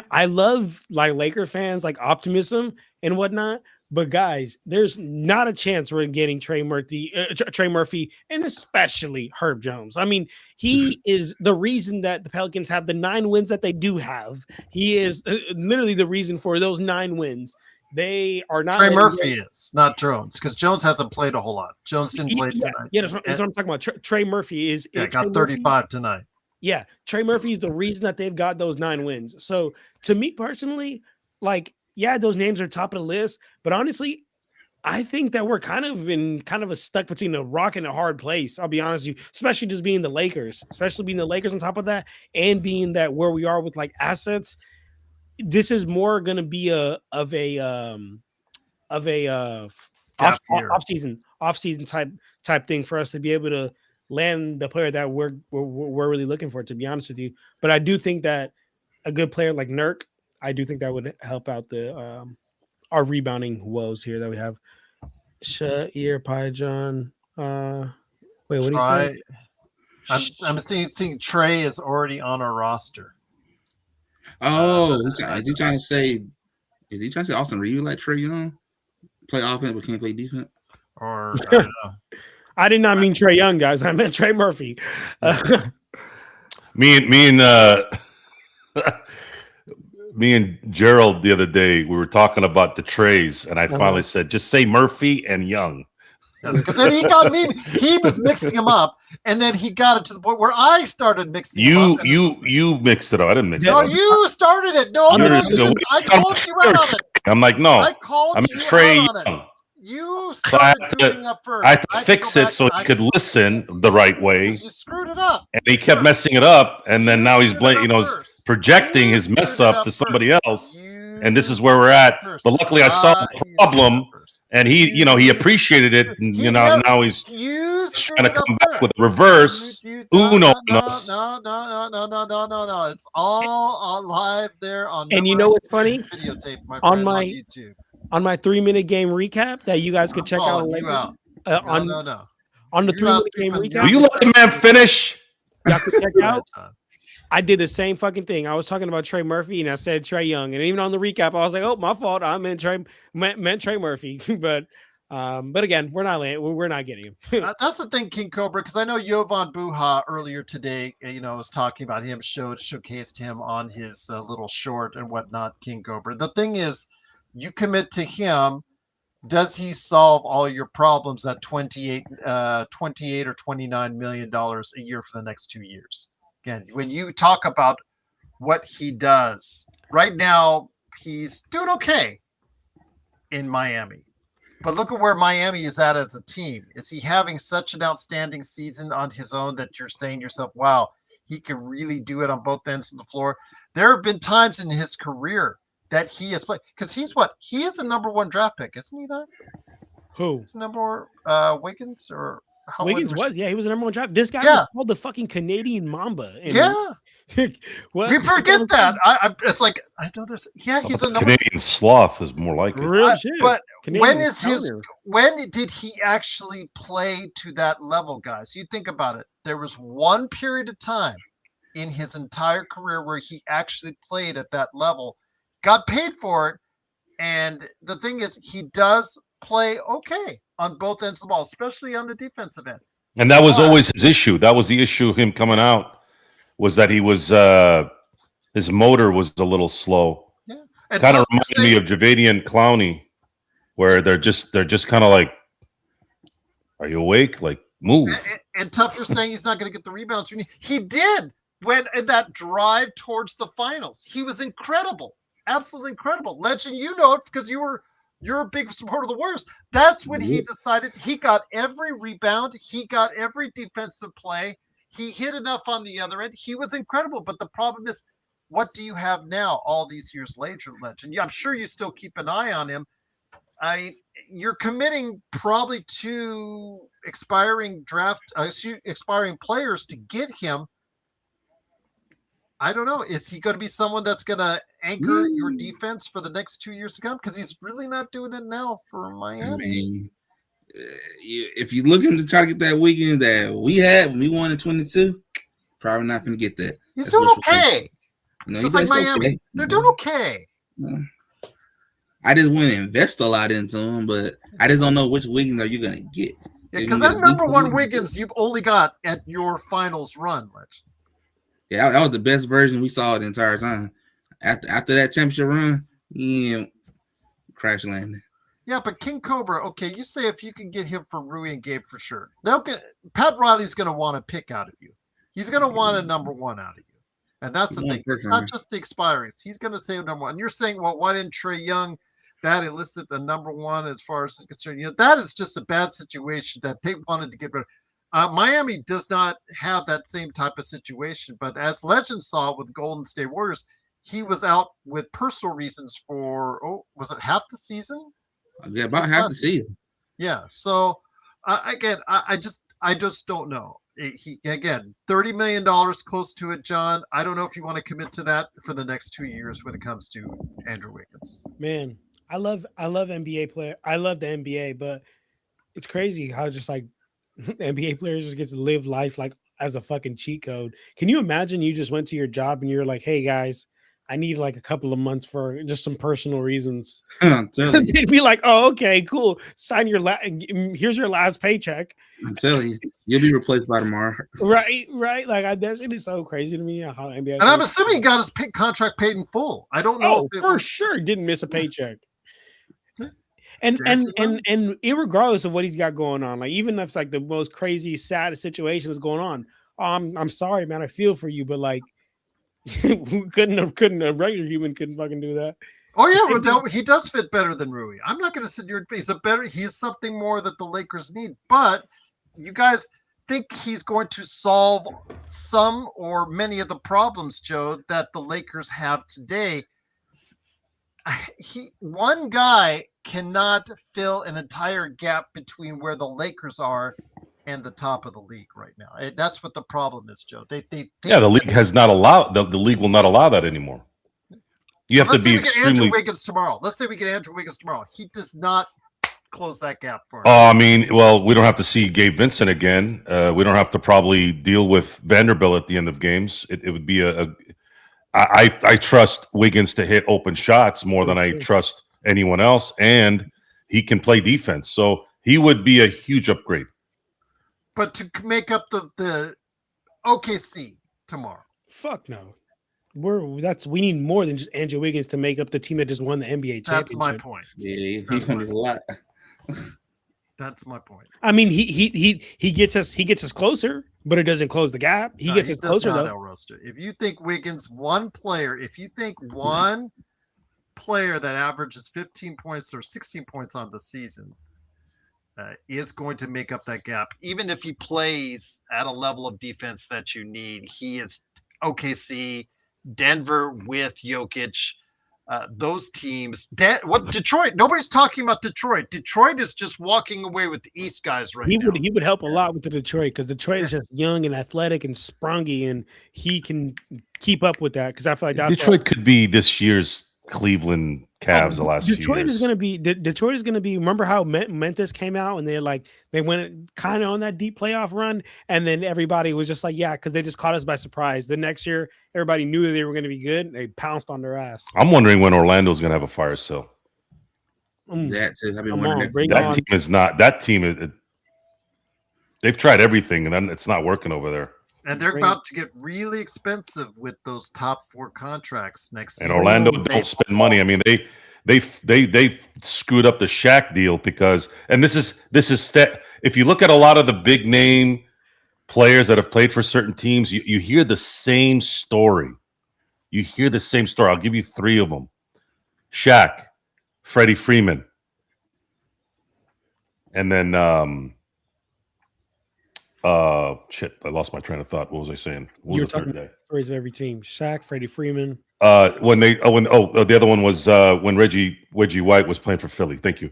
I love like Laker fans like optimism and whatnot, but guys, there's not a chance we're getting Trey Murphy, and especially Herb Jones. I mean, he is the reason that the Pelicans have the 9 wins that they do have. He is literally the reason for those 9 wins. They are not Trey Murphy is not Jones because Jones hasn't played a whole lot. Jones didn't play tonight. Yeah, that's what I'm talking about. Trey Murphy is got 35 tonight. Yeah, Trey Murphy is the reason that they've got those 9 wins. So to me personally, like, yeah, those names are top of the list, but honestly, I think that we're kind of a stuck between a rock and a hard place. I'll be honest with you, especially just being the Lakers, on top of that, and being that where we are with like assets. This is more going to be off season type thing for us to be able to land the player that we're really looking for, to be honest with you. But I do think that a good player like Nurk, I do think that would help out the our rebounding woes here that we have. Sha'ir Pyjon. Wait, what do you say? I'm seeing Trey is already on our roster. Oh, is he trying to say Austin Reeves like Trey Young? Play offense but can't play defense? Or I don't know. I did not mean Trey Young, guys. I meant Trey Murphy. Me and Gerald the other day, we were talking about the Treys, and I finally said, just say Murphy and Young. Because then he got me. He was mixing them up, and then he got it to the point where I started mixing them up. You mixed it up. I didn't mix it No, up. you started it. No, I called you right on it. I'm like, no. I called you Trey right on Young. it. You started doing up first. I had to fix it so he could listen the right way. You screwed it up. And he kept messing it up, and then now he's projecting his mess up to somebody else. And this is where we're at. But luckily, I saw the problem, and he appreciated it. And now he's trying to come back with a reverse Uno on us. No. It's all live there on. And you know what's funny? Videotape on YouTube. On my 3-minute game recap that you guys can check out later. No. On the 3-minute game recap. Will you let the man finish? Y'all can check out. I did the same fucking thing. I was talking about Trey Murphy and I said Trey Young, and even on the recap, I was like, "Oh, my fault. I meant Trey Murphy." but again, we're not getting him. That's the thing, King Cobra, because I know Jovan Buha earlier today, was talking about him, showcased him on his little short and whatnot. King Cobra. The thing is, you commit to him. Does he solve all your problems at 28 or $29 million a year for the next 2 years? Again, when you talk about what he does right now, he's doing okay in Miami. But look at where Miami is at as a team. Is he having such an outstanding season on his own that you're saying to yourself, wow, he can really do it on both ends of the floor? There have been times in his career that he has played, because he is the number 1 draft pick, isn't he? That who? It's number Wiggins or Wiggins was, he was the number 1 draft. This guy was called the fucking Canadian Mamba. We forget that. It's like I know this. Yeah, he's a Canadian sloth is more like it. Real shit. But Canadian when did he actually play to that level, guys? You think about it. There was one period of time in his entire career where he actually played at that level, got paid for it, and the thing is, he does play okay on both ends of the ball, especially on the defensive end. And that was always his issue. That was the issue him coming out, was that he was his motor was a little slow. Yeah. Kind of reminded me of Jadeveon Clowney, where they're just kind of like, are you awake? Like, move. And Tough, you're saying he's not going to get the rebounds. He did when in that drive towards the finals. He was incredible. Absolutely incredible. Legend, you know it because you're a big supporter of the Warriors. That's when he decided he got every rebound. He got every defensive play. He hit enough on the other end. He was incredible. But the problem is, what do you have now all these years later, Legend? Yeah, I'm sure you still keep an eye on him. You're committing probably to expiring players to get him. I don't know. Is he going to be someone that's going to anchor your defense for the next 2 years to come? Because he's really not doing it now for Miami. I mean, if you're looking to try to get that weekend that we had when we won in 22, Probably not going to get that. He's That's doing wishful thinking. okay. No, Just like Miami. okay. They're doing okay. No. I just wouldn't invest a lot into him, but I just don't know which Wiggins are you going to get. Yeah, because that number one Wiggins you've only got at your finals run, Lich. Yeah, that was the best version we saw the entire time. After that championship run, crash landing. Yeah, but King Cobra, okay, you say if you can get him for Rui and Gabe for sure. Pat Riley's going to want a pick out of you. He's going to want a number one out of you. And that's the thing. It's not just the expirings. He's going to say number one. And you're saying, well, why didn't Trae Young that elicit the number one as far as concerned? That is just a bad situation that they wanted to get rid of. Miami does not have that same type of situation. But as Legend saw with Golden State Warriors, he was out with personal reasons for, was it half the season? Yeah, about half the season. Yeah. So again, I just don't know. He again, $30 million close to it, John. I don't know if you want to commit to that for the next 2 years when it comes to Andrew Wiggins. Man, I love NBA player. I love the NBA, but it's crazy how just like NBA players just get to live life like as a fucking cheat code. Can you imagine you just went to your job and you're like, hey guys, I need like a couple of months for just some personal reasons. They'd be like, oh, okay, cool. Sign your here's your last paycheck. I'm telling you, you'll be replaced by tomorrow. Right. Like that shit is so crazy to me how NBA. And I'm assuming he got his contract paid in full. I don't know. Oh, for sure, didn't miss a paycheck. And irregardless of what he's got going on, like even if it's like the most crazy, sad situation is going on, I'm sorry, man. I feel for you, but like. couldn't a regular human couldn't fucking do that. Oh yeah, well, he does fit better than Rui. I'm not going to sit here. He's something more that the Lakers need. But you guys think he's going to solve some or many of the problems, Joe, that the Lakers have today? One guy cannot fill an entire gap between where the Lakers are and the top of the league right now. That's what the problem is, Joe. They the league has not allowed the league will not allow that anymore. You have to be extremely. Andrew Wiggins tomorrow. Let's say we get Andrew Wiggins tomorrow. He does not close that gap for us. I mean, well, we don't have to see Gabe Vincent again. We don't have to probably deal with Vanderbilt at the end of games. It would be I trust Wiggins to hit open shots more than I trust anyone else, and he can play defense. So he would be a huge upgrade. But to make up the OKC tomorrow. Fuck no. We need more than just Andrew Wiggins to make up the team that just won the NBA championship. That's my point. Yeah, he's gonna do a lot. That's my point. I mean, he gets us closer, but it doesn't close the gap. He gets us closer though. If you think Wiggins, one player that averages 15 points or 16 points on the season is going to make up that gap, even if he plays at a level of defense that you need. He is OKC, Denver with Jokic, those teams. Detroit? Nobody's talking about Detroit. Detroit is just walking away with the East guys right now. He would help a lot with the Detroit because Detroit is just young and athletic and springy, and he can keep up with that. Because I feel like Detroit could be this year's Cleveland Cavs the last few years. Detroit is going to be. Remember how Memphis came out and they went kind of on that deep playoff run, and then everybody was just like, yeah, because they just caught us by surprise. The next year, everybody knew that they were going to be good. They pounced on their ass. I'm wondering when Orlando's going to have a fire sale. That too. I've been wondering. Team is not. That team. They've tried everything, and then it's not working over there. And they're about to get really expensive with those top 4 contracts next season. And Orlando don't spend money. I mean, they screwed up the Shaq deal because, and this is if you look at a lot of the big name players that have played for certain teams, you hear the same story. I'll give you 3 of them: Shaq, Freddie Freeman, and then shit, I lost my train of thought. What was I saying? What was the third guy? Stories of every team: Shaq, Freddie Freeman. The other one was when Reggie White was playing for Philly. Thank you.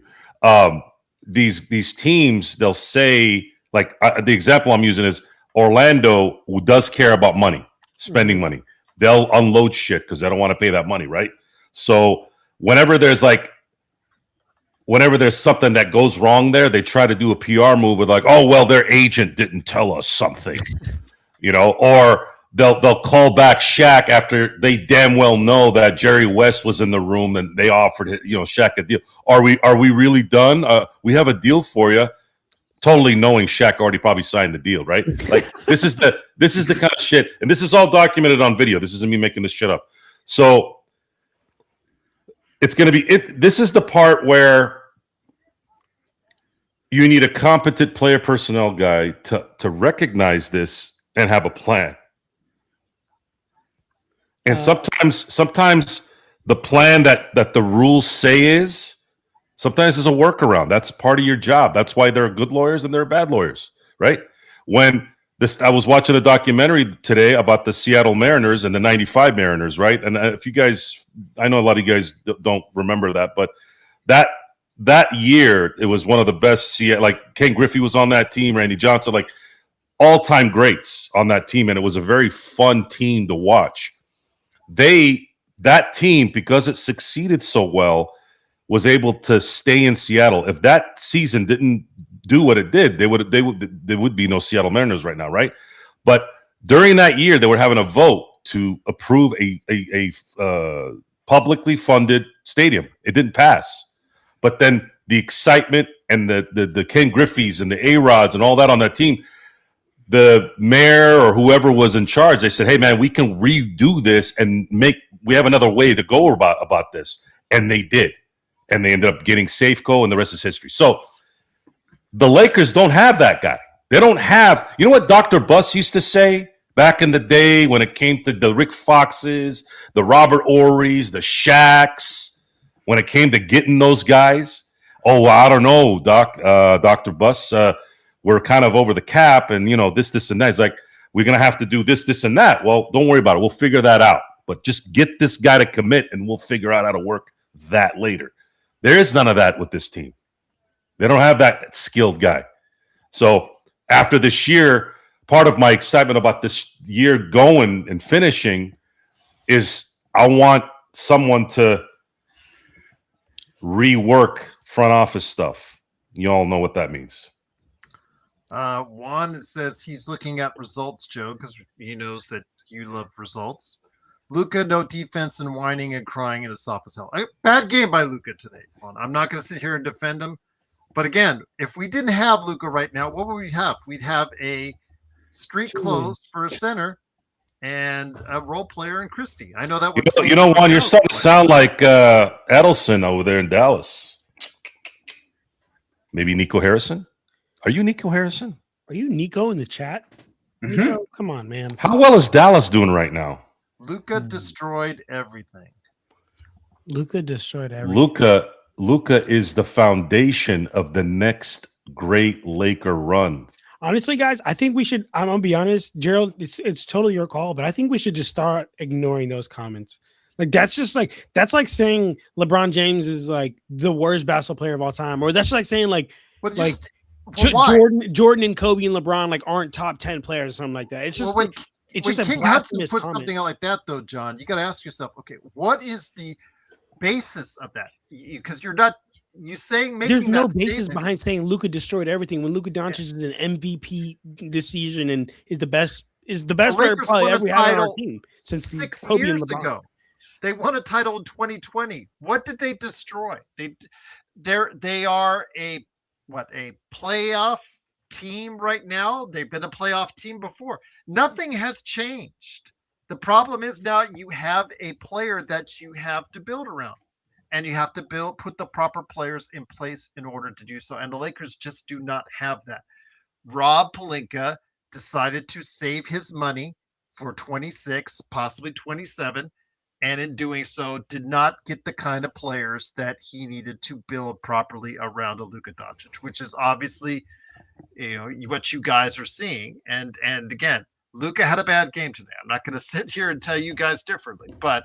These teams, they'll say, like, the example I'm using is Orlando, who does care about money, spending money. They'll unload shit because they don't want to pay that money, right? So whenever there's something that goes wrong there, they try to do a PR move with like, oh, well, their agent didn't tell us something, or they'll call back Shaq after they damn well know that Jerry West was in the room and they offered Shaq a deal. Are we really done? We have a deal for you. Totally knowing Shaq already probably signed the deal, right? Like this is the kind of shit, and this is all documented on video. This isn't me making this shit up. So it's going to be this is the part where you need a competent player personnel guy to recognize this and have a plan. And sometimes the plan that the rules say is sometimes is a workaround. That's part of your job. That's why there are good lawyers and there are bad lawyers, right? I was watching a documentary today about the Seattle Mariners and the '95 Mariners, right? And if you guys, I know a lot of you guys don't remember that, but that year it was one of the best. Like Ken Griffey was on that team, Randy Johnson, like all-time greats on that team, and it was a very fun team to watch. That team, because it succeeded so well, was able to stay in Seattle. If that season didn't do what it did, there would be no Seattle Mariners right now, right? But during that year, they were having a vote to approve a publicly funded stadium. It didn't pass, but then the excitement and the Ken Griffeys and the A-Rods and all that on that team, the mayor or whoever was in charge, they said, "Hey man, we can redo this and we have another way to go about this," and they did. And they ended up getting Safeco, and the rest is history. So the Lakers don't have that guy. They don't have – you know what Dr. Buss used to say back in the day when it came to the Rick Foxes, the Robert Ory's, the Shaqs, when it came to getting those guys? Oh, I don't know, Dr. Buss. We're kind of over the cap and, this, and that. It's like, we're going to have to do this, and that. Well, don't worry about it. We'll figure that out. But just get this guy to commit, and we'll figure out how to work that later. There is none of that with this team. They don't have that skilled guy. So after this year, part of my excitement about this year going and finishing is I want someone to rework front office stuff. You all know what that means. Juan says he's looking at results, Joe, because he knows that you love results. Luka, no defense and whining and crying in a soft as hell. Bad game by Luka today. I'm not going to sit here and defend him. But again, if we didn't have Luka right now, what would we have? We'd have a street closed for a center and a role player in Christie. I know that would Juan, you're starting to sound like Edelson over there in Dallas. Maybe Nico Harrison? Are you Nico Harrison? Are you Nico in the chat? Mm-hmm. Nico, come on, man. How well is Dallas doing right now? Luka destroyed everything. Luka destroyed everything. Luka is the foundation of the next great Laker run. Honestly, guys, I think we should. I'm gonna be honest, Gerald. It's totally your call, but I think we should just start ignoring those comments. Like that's like saying LeBron James is like the worst basketball player of all time, or that's like saying Jordan and Kobe and LeBron like aren't top 10 players or something like that. It's just it's just King a blasphemous puts comment. something out like that, though, John. You got to ask yourself, okay, what is the basis of that? Because you're not making There's no that basis statement. behind saying Luka destroyed everything when Luka Doncic is an MVP this season and is the best player probably ever had on our team since 6 Kobe years and LeBron. ago. They won a title in 2020. What did they destroy? They are a playoff team right now. They've been a playoff team before. Nothing has changed. The problem is now you have a player that you have to build around, and you have to put the proper players in place in order to do so. And the Lakers just do not have that. Rob Pelinka decided to save his money for 26, possibly 27, and in doing so did not get the kind of players that he needed to build properly around a Luka Doncic, which is obviously what you guys are seeing. And again, Luka had a bad game today. I'm not going to sit here and tell you guys differently, but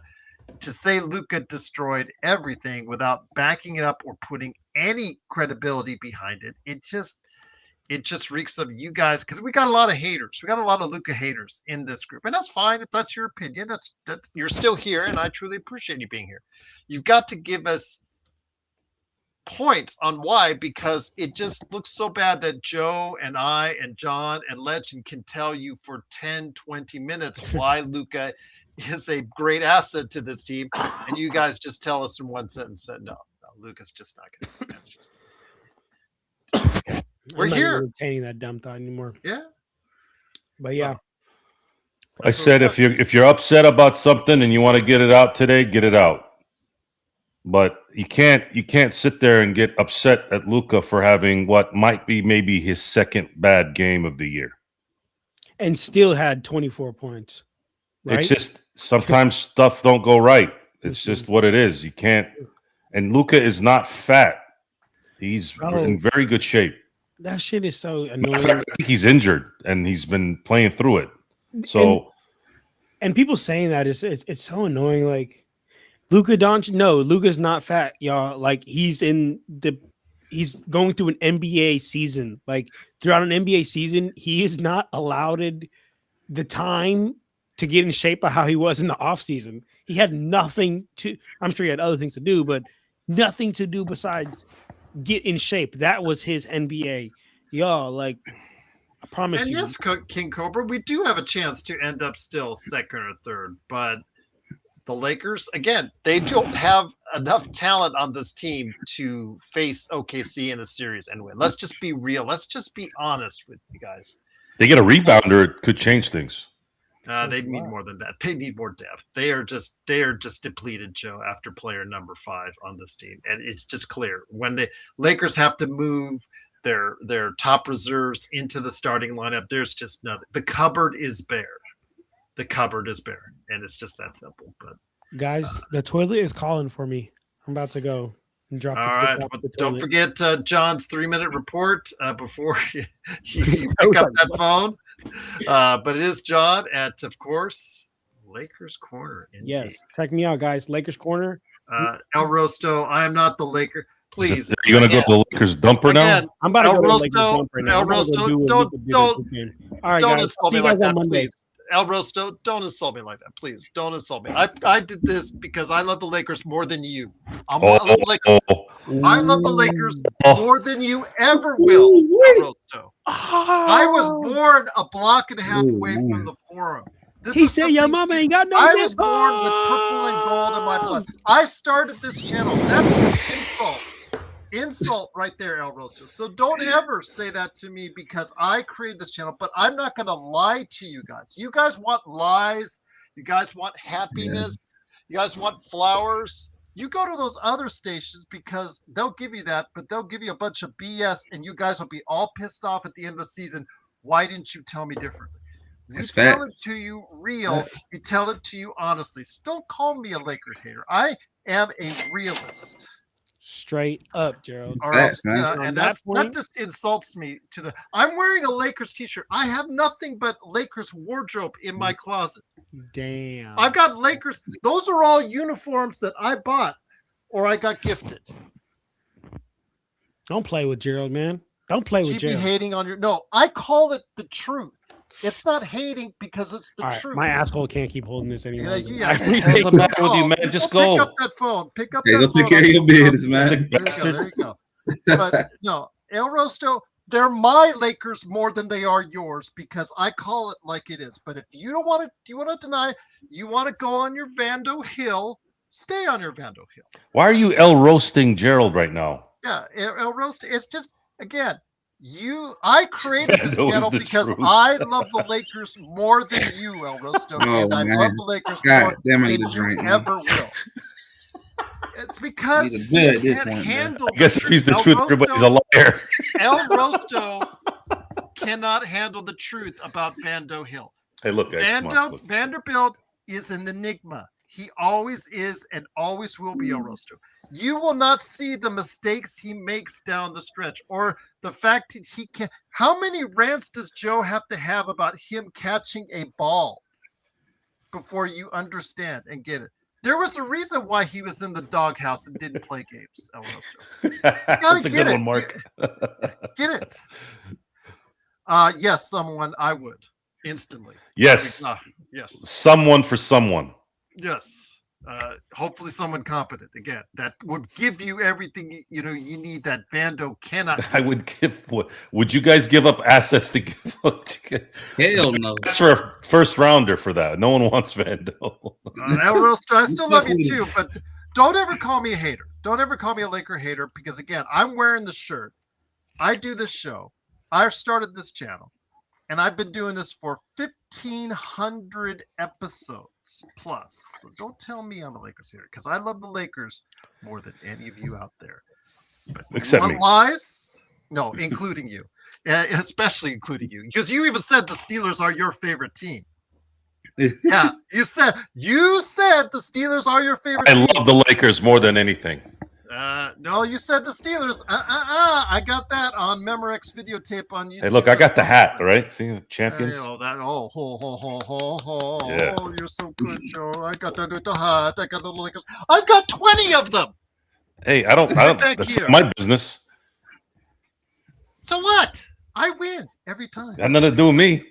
to say Luka destroyed everything without backing it up or putting any credibility behind it, it just reeks of you guys, because we got a lot of haters. We got a lot of Luka haters in this group, and that's fine if that's your opinion. That's you're still here, and I truly appreciate you being here. You've got to give us points on why, because it just looks so bad that Joe and I and John and Legend can tell you for 10, 20 minutes why Luka is a great asset to this team. And you guys just tell us in one sentence that no, Luka's just not going to. That's just. We're I'm not here. entertaining that dumb thought anymore. Yeah. But So, yeah. I said if you're upset about something and you want to get it out today, get it out. But you can't sit there and get upset at Luka for having what might be maybe his second bad game of the year. And still had 24 points. Right? It's just sometimes stuff don't go right. It's just what it is. You can't. And Luka is not fat. He's in very good shape. That shit is so annoying. In fact, I think he's injured and he's been playing through it. So, and people saying that it's so annoying. Like Luka Doncic, no, Luka's not fat, y'all. Like he's going through an NBA season. Like throughout an NBA season, he is not allowed the time to get in shape of how he was in the offseason. He had nothing to. I'm sure he had other things to do, but nothing to do besides get in shape. That was his NBA, y'all. Like I promise you. And yes, King Cobra, we do have a chance to end up still second or third, but the Lakers, again, they don't have enough talent on this team to face OKC in a series and win. Let's just be real. Let's just be honest with you guys. They get a rebounder, it could change things. They need more than that. They need more depth. They are just depleted, Joe, after player number 5 on this team. And it's just clear when the Lakers have to move their top reserves into the starting lineup, there's just nothing. The cupboard is bare. The cupboard is bare. And it's just that simple. But guys, the toilet is calling for me. I'm about to go and drop all right. But don't forget John's 3-minute report before you pick up that phone. But it is John at, of course, Lakers Corner. Yes, check me out, guys. Lakers Corner. El Rosto, I am not the Laker. Please, you're gonna go to the Lakers dumper now. I'm about to El go Rosto, to the Lakers dumper now. El Rosto, don't all right, guys. insult me like that, please. El Rosto, don't insult me like that, please. Don't insult me. I did this because I love the Lakers more than you. I love the Lakers more than you ever will, El Rosto. I was born a block and a half away from the Forum. He said your mama ain't got no I was born with purple and gold in my blood. I started this channel. That's an insult right there, El Rosso. So don't ever say that to me because I created this channel, but I'm not going to lie to you guys. You guys want lies. You guys want happiness. You guys want flowers. You go to those other stations because they'll give you that, but they'll give you a bunch of BS and you guys will be all pissed off at the end of the season. Why didn't you tell me differently? We tell it to you real. We tell it to you honestly. So don't call me a Lakers hater. I am a realist. Straight up, Gerald. Or else, and that just insults me to the. I'm wearing a Lakers t-shirt. I have nothing but Lakers wardrobe in my closet. Damn. I've got Lakers. Those are all uniforms that I bought or I got gifted. Don't play with Gerald, man. Don't play with Gerald. Hating on your. No, I call it the truth. It's not hating because it's the truth. My asshole can't keep holding this anymore. What's the matter with you, man? Just go. Pick up that phone. Pick up that phone. Go take care of your business, man. There you go. But no, El Rosto, they're my Lakers more than they are yours because I call it like it is. But if you don't want to, you want to deny, you want to go on your Vando Hill, stay on your Vando Hill. Why are you El roasting Gerald right now? Yeah, El Rosto. It's just again. I created this channel because I love the Lakers more than you, El Rosto, and I love the Lakers more than you ever will. It's because he can't handle. I guess if he's the truth, everybody's a liar. El Rosto cannot handle the truth about Vando Hill. Hey, look, guys, Vanderbilt is an enigma. He always is and always will be El Rosto. You will not see the mistakes he makes down the stretch or the fact that he can. How many rants does Joe have to have about him catching a ball before you understand and get it? There was a reason why he was in the doghouse and didn't play games, El Rosto. That's a good one, Mark. Get it. Yes, someone I would instantly. Yes. Yes. Someone for someone. Yes. Hopefully someone competent again that would give you everything you need that Vando cannot. I would give. Would you guys give up assets to give up? Hell no. That's for a first rounder for that. No one wants Vando. I still love you too, but don't ever call me a hater. Don't ever call me a Laker hater because again, I'm wearing the shirt. I do this show. I started this channel. And I've been doing this for 1,500 episodes plus. So don't tell me I'm a Lakers hater because I love the Lakers more than any of you out there. But Except me. Lies? No, including you. Especially including you. Because you even said the Steelers are your favorite team. Yeah, you said the Steelers are your favorite team. I love the Lakers more than anything. No, you said the Steelers. I got that on Memorex videotape on YouTube. Hey, look, I got the hat, right? See the champions. Yeah. You're so good, Joe. I got that with the hat. I got the Lakers. I've got 20 of them. Hey, I don't. That's not my business. So what? I win every time. Got nothing to do with me.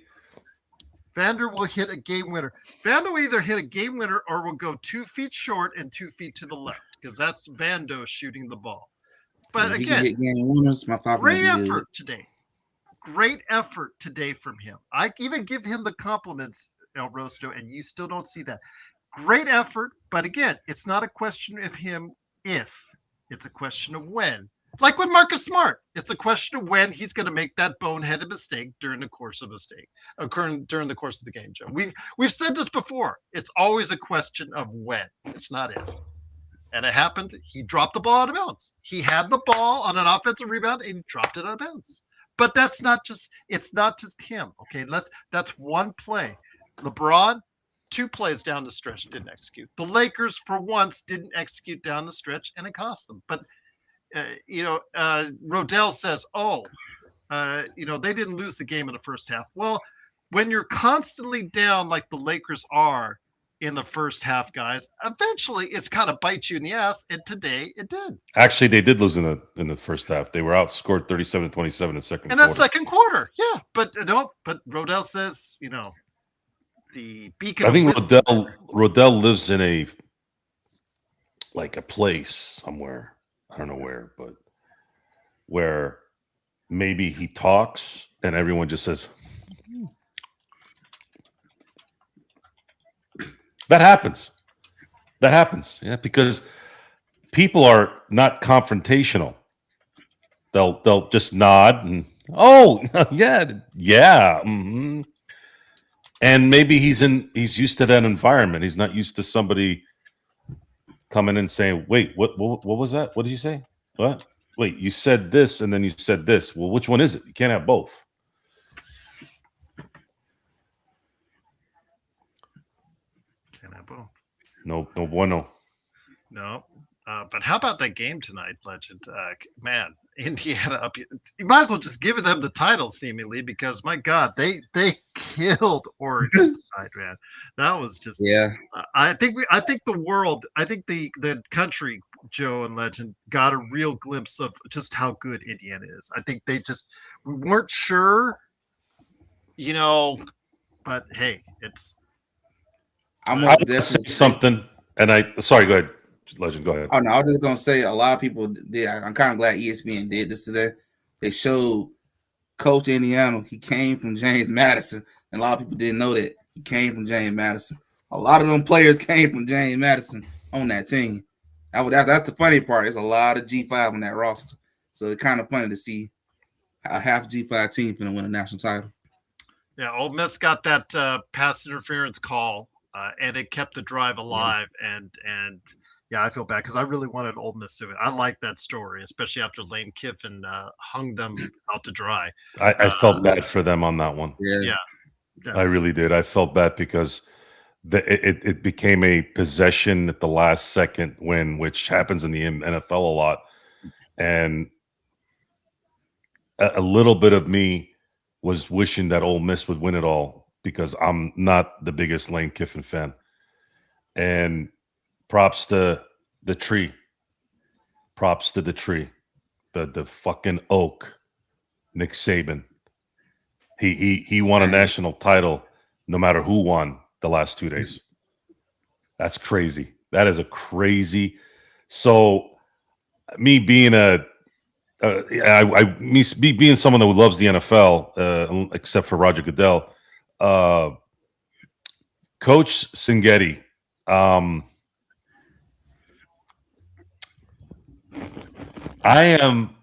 Vander will hit a game winner. Vander will either hit a game winner or will go 2 feet short and 2 feet to the left because that's Vando shooting the ball. But again, great effort today. Great effort today from him. I even give him the compliments, El Rosto, and you still don't see that. Great effort, but again, it's not a question of him if. It's a question of when. Like with Marcus Smart, it's a question of when he's going to make that boneheaded mistake during the course of the game, Joe. We've said this before. It's always a question of when. It's not if. And it happened. He dropped the ball out of bounds. He had the ball on an offensive rebound and he dropped it out of bounds. But it's not just him. Okay, that's one play. LeBron, 2 plays down the stretch, didn't execute. The Lakers, for once, didn't execute down the stretch, and it cost them. But Rodell says, they didn't lose the game in the first half. Well, when you're constantly down like the Lakers are in the first half, guys, eventually it's kind of bite you in the ass. And today it did. Actually, they did lose in the first half. They were outscored 37-27 in the second quarter. In that second quarter, yeah. But Rodell says, the beacon. I think Rodell lives in a place somewhere. I don't know where, but where maybe he talks and everyone just says, that happens. Yeah, because people are not confrontational. They'll just nod and yeah. Mm-hmm. And maybe he's used to that environment. He's not used to somebody coming in saying, wait, what was that? What did you say? What? Wait, you said this and then you said this. Well, which one is it? You can't have both. Can't have both. No bueno. No. But how about that game tonight, Legend? Man, Indiana up. You might as well just give them the title, seemingly, because my God, they killed Oregon tonight, man. That was just I think the country, Joe and Legend, got a real glimpse of just how good Indiana is. I think we weren't sure, but hey, it's. I'm going to say something, and sorry, go ahead. Legend, go ahead. Oh no, I was just gonna say a lot of people did. I'm kind of glad ESPN did this today. They showed Coach Indiana. He came from James Madison, and a lot of people didn't know that he came from James Madison. A lot of them players came from James Madison on that team. That's the funny part. There's a lot of G5 on that roster, so it's kind of funny to see a half G5 team going to win a national title. Yeah, Ole Miss got that pass interference call, and it kept the drive alive, and. Yeah, I feel bad because I really wanted Ole Miss to win. I like that story, especially after Lane Kiffin hung them out to dry. I felt bad for them on that one. Yeah. I really did. I felt bad because it became a possession at the last second win, which happens in the NFL a lot. And a little bit of me was wishing that Ole Miss would win it all because I'm not the biggest Lane Kiffin fan. And props to the tree. Props to the tree. The fucking oak. Nick Saban. He won a national title no matter who won the last 2 days. That's crazy. That is a crazy. So me being me being someone that loves the NFL, except for Roger Goodell, Coach Singetti. I am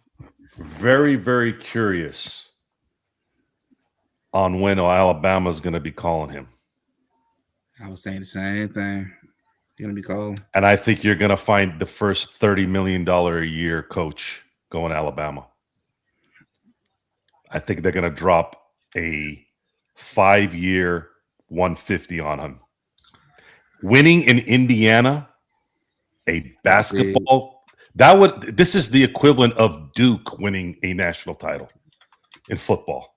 very, very curious on when Alabama's going to be calling him. I was saying the same thing. Going to be called. And I think you're going to find the first $30 million a year coach going to Alabama. I think they're going to drop a 5-year 150 on him. Winning in Indiana, a basketball, this is the equivalent of Duke winning a national title in football.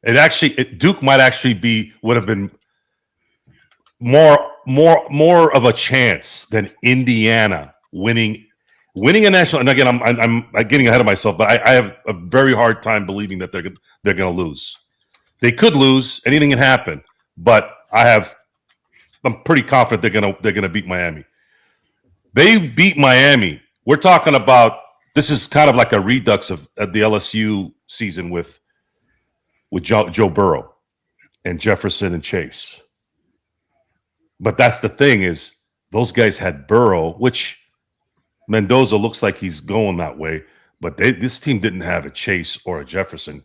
Duke might actually would have been more of a chance than Indiana winning a national. And again, I'm getting ahead of myself, but I have a very hard time believing that they're going to lose. They could lose. Anything can happen, but I'm pretty confident they're going to beat Miami. They beat Miami. We're talking about, this is kind of like a redux of the LSU season with Joe Burrow and Jefferson and Chase. But that's the thing, is those guys had Burrow, which Mendoza looks like he's going that way, but this team didn't have a Chase or a Jefferson.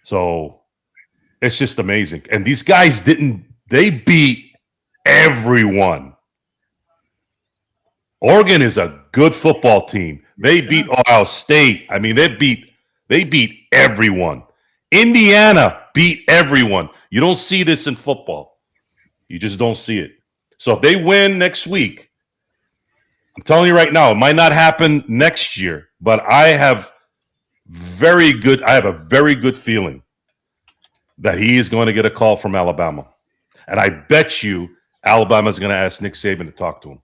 So it's just amazing. And these guys they beat everyone. Oregon is a good football team. They beat Ohio State. I mean, they beat everyone. Indiana beat everyone. You don't see this in football. You just don't see it. So if they win next week, I'm telling you right now, it might not happen next year, but I have a very good feeling that he is going to get a call from Alabama. And I bet you Alabama's going to ask Nick Saban to talk to him.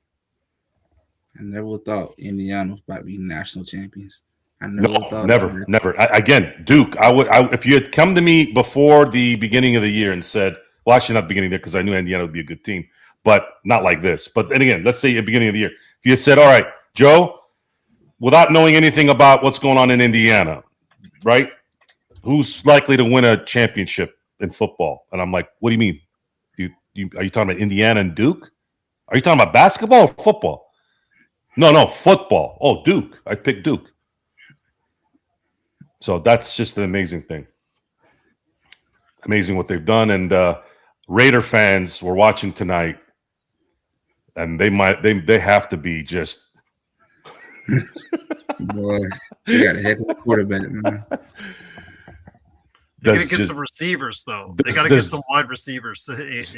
I never thought Indiana was about to be national champions. Never. Again, Duke. If you had come to me before the beginning of the year and said, well, actually not the beginning of the year, because I knew Indiana would be a good team, but not like this. But then again, let's say at the beginning of the year, if you had said, all right, Joe, without knowing anything about what's going on in Indiana, right? Who's likely to win a championship in football? And I'm like, what do you mean? Are you talking about Indiana and Duke? Are you talking about basketball or football? No, football. Oh, Duke. I picked Duke. So that's just an amazing thing. Amazing what they've done. And Raider fans were watching tonight, and they have to be just boy, they got a heck of a quarterback, man. They got to get some receivers, though. They got to get some wide receivers.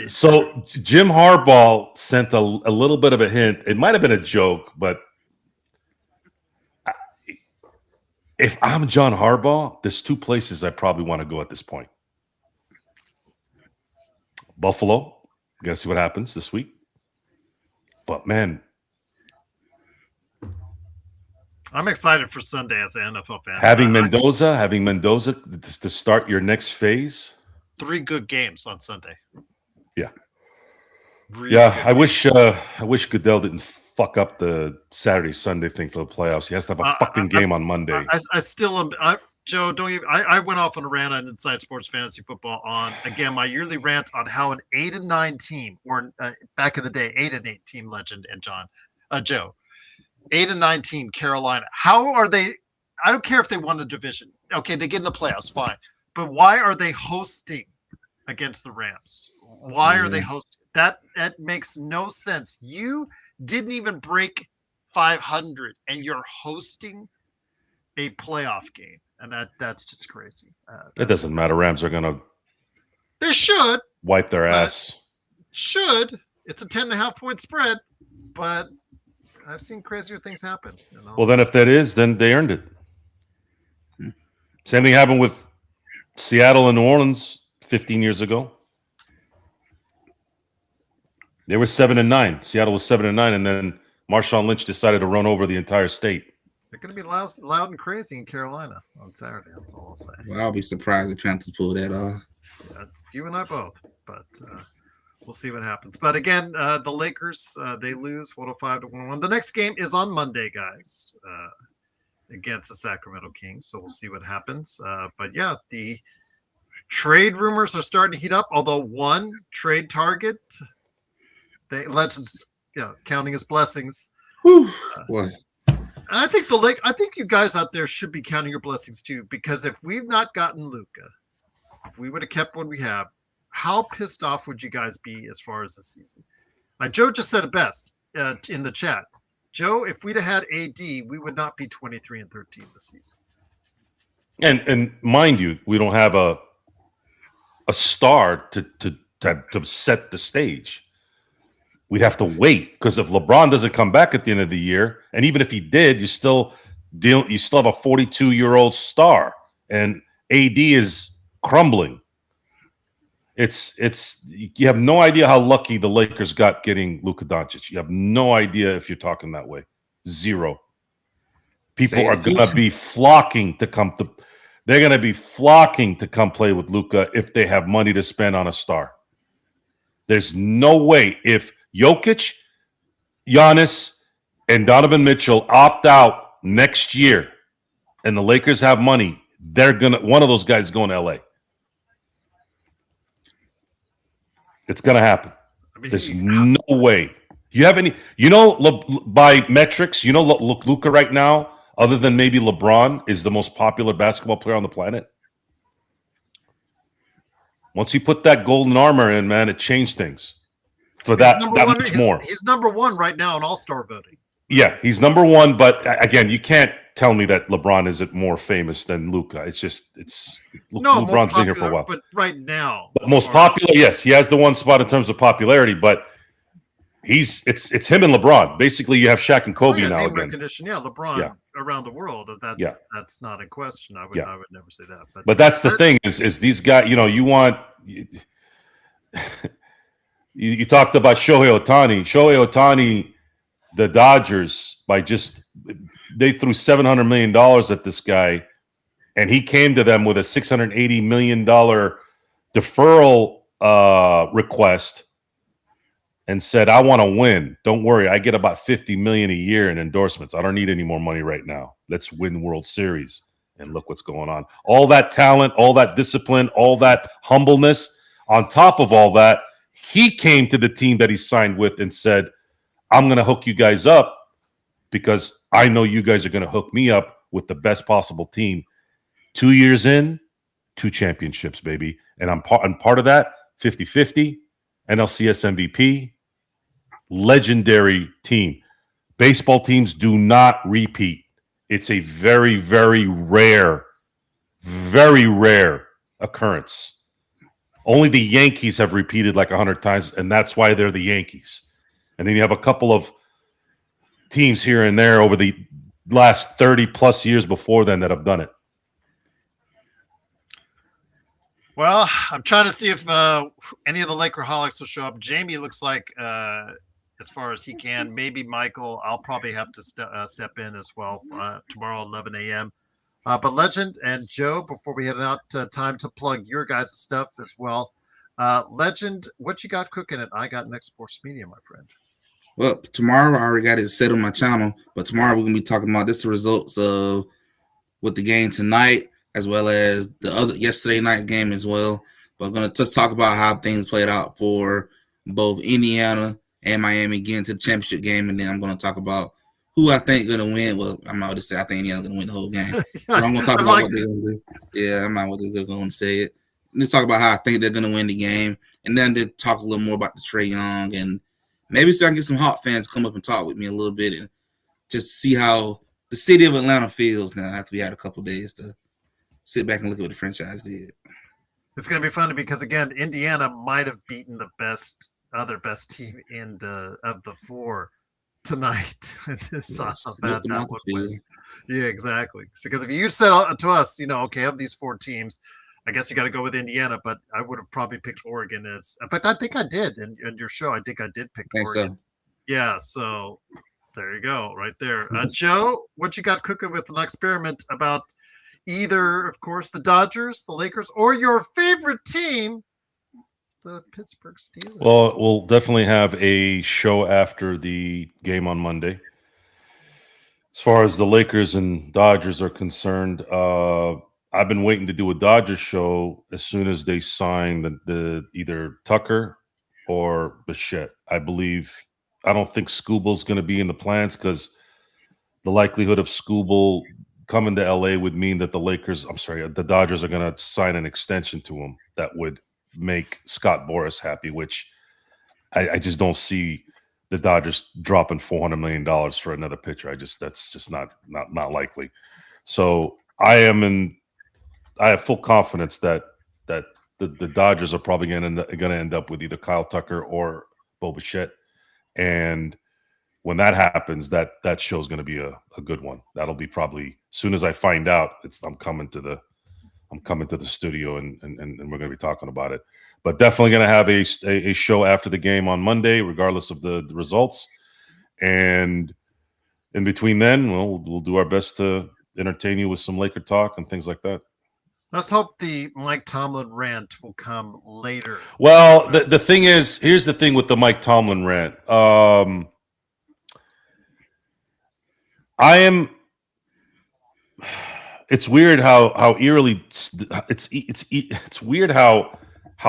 So Jim Harbaugh sent a little bit of a hint. It might have been a joke, but if I'm John Harbaugh, there's two places I probably want to go at this point. Buffalo, got to see what happens this week. But, man, I'm excited for Sunday as an NFL fan. Having Mendoza to start your next phase. 3 good games on Sunday. Yeah. Really I wish Goodell didn't fuck up the Saturday-Sunday thing for the playoffs. He has to have a fucking game on Monday. I still am. Joe, don't even. I went off on a rant on Inside Sports Fantasy Football on, again, my yearly rant on how an 8-9 team, or back in the day, 8-8 team legend, and Joe, 8-9 team Carolina. How are they? I don't care if they won the division. Okay, they get in the playoffs, fine. But why are they hosting against the Rams? Why are they hosting? That makes no sense. You didn't even break 500, and you're hosting a playoff game. And that's just crazy. It doesn't matter. Rams are going to. They should wipe their ass. Should. It's a 10.5 point spread, but I've seen crazier things happen. Well, then if that is, then they earned it. Same thing happened with Seattle and New Orleans 15 years ago. They were 7-9. Seattle was 7-9, and then Marshawn Lynch decided to run over the entire state. They're going to be loud and crazy in Carolina on Saturday. That's all I'll say. Well, I'll be surprised if Panthers pull that off. You and I both. But We'll see what happens. But again, the Lakers, they lose 105-101. The next game is on Monday, guys, against the Sacramento Kings. So we'll see what happens. But yeah, the trade rumors are starting to heat up. Although one trade target, Legends, counting his blessings. What? I think I think you guys out there should be counting your blessings too, because if we've not gotten Luka, if we would have kept what we have, how pissed off would you guys be as far as the season? Joe just said it best in the chat. Joe, if we'd have had AD, we would not be 23-13 this season. And mind you, we don't have a star to set the stage. We'd have to wait, because if LeBron doesn't come back at the end of the year, and even if he did, you still have a 42-year-old star, and AD is crumbling. You have no idea how lucky the Lakers got getting Luka Doncic. You have no idea if you're talking that way. Zero. People are going to be flocking to come to. They're going to be flocking to come play with Luka if they have money to spend on a star. There's no way if Jokic, Giannis, and Donovan Mitchell opt out next year, and the Lakers have money, one of those guys is going to LA. It's going to happen. There's no way. You have any? By metrics, Luka right now, other than maybe LeBron, is the most popular basketball player on the planet. Once you put that golden armor in, man, it changed things. For that much more. He's number one right now in All-Star voting. Yeah, he's number one. But again, you can't tell me that LeBron isn't more famous than Luka. LeBron's been here for a while. But right now, but most popular, yes, he has the one spot in terms of popularity. But it's him and LeBron. Basically, you have Shaq and Kobe now again. Recognition, LeBron around the world. That's not in question. I would never say that. But that's the thing is these guys. You want. You talked about Shohei Ohtani. Shohei Ohtani, the Dodgers, they threw $700 million at this guy, and he came to them with a $680 million deferral request and said, I want to win. Don't worry, I get about $50 million a year in endorsements. I don't need any more money right now. Let's win World Series. And look what's going on. All that talent, all that discipline, all that humbleness. On top of all that, he came to the team that he signed with and said, I'm going to hook you guys up because I know you guys are going to hook me up with the best possible team. 2 years in, 2 championships, baby. And I'm part of that, 50-50, NLCS MVP, legendary team. Baseball teams do not repeat. It's a very, very rare occurrence. Only the Yankees have repeated like 100 times, and that's why they're the Yankees. And then you have a couple of teams here and there over the last 30-plus years before then that have done it. Well, I'm trying to see if any of the Lakerholics will show up. Jamie looks like, as far as he can. Maybe Michael. I'll probably have to step in as well tomorrow, 11 a.m. But Legend and Joe, before we head out, time to plug your guys' stuff as well. Legend, what you got cooking at I Got Next Sports Media, my friend? Well, tomorrow I already got it set on my channel, but tomorrow we're going to be talking about the results of with the game tonight, as well as the other yesterday night's game as well. But I'm going to just talk about how things played out for both Indiana and Miami getting to the championship game, and then I'm going to talk about who I think is going to win. Well, I'm not going to say I think Indiana's going to win the whole game. But I'm going to talk about what they're going to do. Yeah, I'm not going to say it. Let's talk about how I think they're going to win the game, and then to talk a little more about the Trae Young, and maybe so I can get some Hawk fans to come up and talk with me a little bit and just see how the city of Atlanta feels now after we had a couple of days to sit back and look at what the franchise did. It's going to be funny because, again, Indiana might have beaten the other best team of the four tonight. This how bad that would win. Yeah, exactly. Because if you said to us, okay, of these 4 teams, I guess you got to go with Indiana, but I would have probably picked Oregon as. In fact, I think I did in your show. I think I did pick Oregon. So. Yeah, so there you go, right there. Joe, what you got cooking with an experiment about either, of course, the Dodgers, the Lakers, or your favorite team, the Pittsburgh Steelers? Well, we'll definitely have a show after the game on Monday. As far as the Lakers and Dodgers are concerned, I've been waiting to do a Dodgers show as soon as they sign the either Tucker or Bichette. I don't think Scooble's going to be in the plans because the likelihood of Scooble coming to LA would mean that the Dodgers are going to sign an extension to him that would make Scott Boras happy, which I just don't see the Dodgers dropping $400 million for another pitcher. That's just not likely. So I have full confidence that the Dodgers are probably going to end up with either Kyle Tucker or Bo Bichette. And when that happens, that show's going to be a good one. That'll be probably as soon as I find out. I'm coming to the studio and we're going to be talking about it. But definitely going to have a show after the game on Monday, regardless of the results. And in between then, we'll do our best to entertain you with some Laker talk and things like that. Let's hope the Mike Tomlin rant will come later. Well, the thing is, here's the thing with the Mike Tomlin rant. It's weird how eerily it's weird how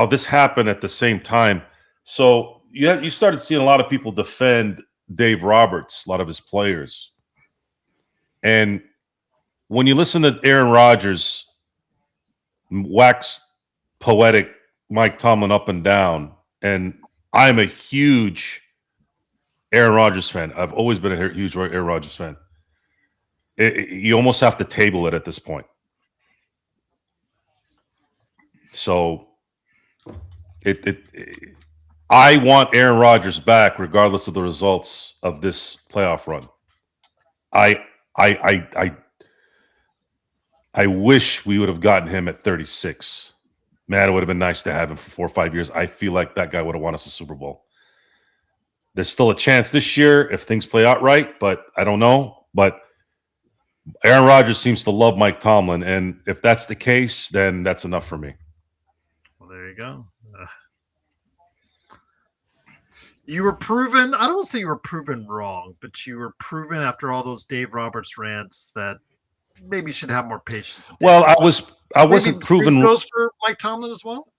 this happened at the same time. So you started seeing a lot of people defend Dave Roberts, a lot of his players, and when you listen to Aaron Rodgers wax poetic Mike Tomlin up and down, and I'm a huge Aaron Rodgers fan. I've always been a huge Aaron Rodgers fan. You almost have to table it at this point. So I want Aaron Rodgers back regardless of the results of this playoff run. I wish we would have gotten him at 36. Man, it would have been nice to have him for 4 or 5 years. I feel like that guy would have won us a Super Bowl. There's still a chance this year if things play out right, but I don't know. But Aaron Rodgers seems to love Mike Tomlin, and if that's the case, then that's enough for me. Well, there you go. You were proven, I don't want to say you were proven wrong, but you were proven after all those Dave Roberts rants that maybe you should have more patience with Dave Roberts. I wasn't proven wrong. Goes for Mike Tomlin as well?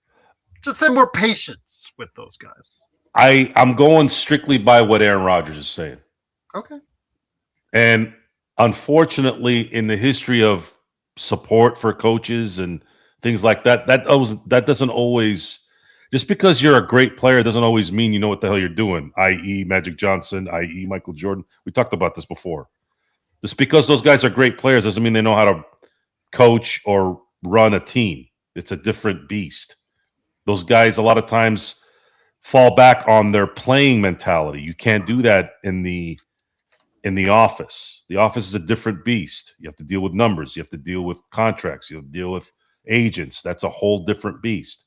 Just say more patience with those guys. I'm going strictly by what Aaron Rodgers is saying. Okay. And unfortunately, in the history of support for coaches and things like that, that doesn't always, just because you're a great player doesn't always mean you know what the hell you're doing, i.e. Magic Johnson, i.e. Michael Jordan. We talked about this before. Just because those guys are great players doesn't mean they know how to coach or run a team. It's a different beast. Those guys a lot of times fall back on their playing mentality. You can't do that in the office. The office is a different beast. You have to deal with numbers. You have to deal with contracts. You have to deal with agents. That's a whole different beast.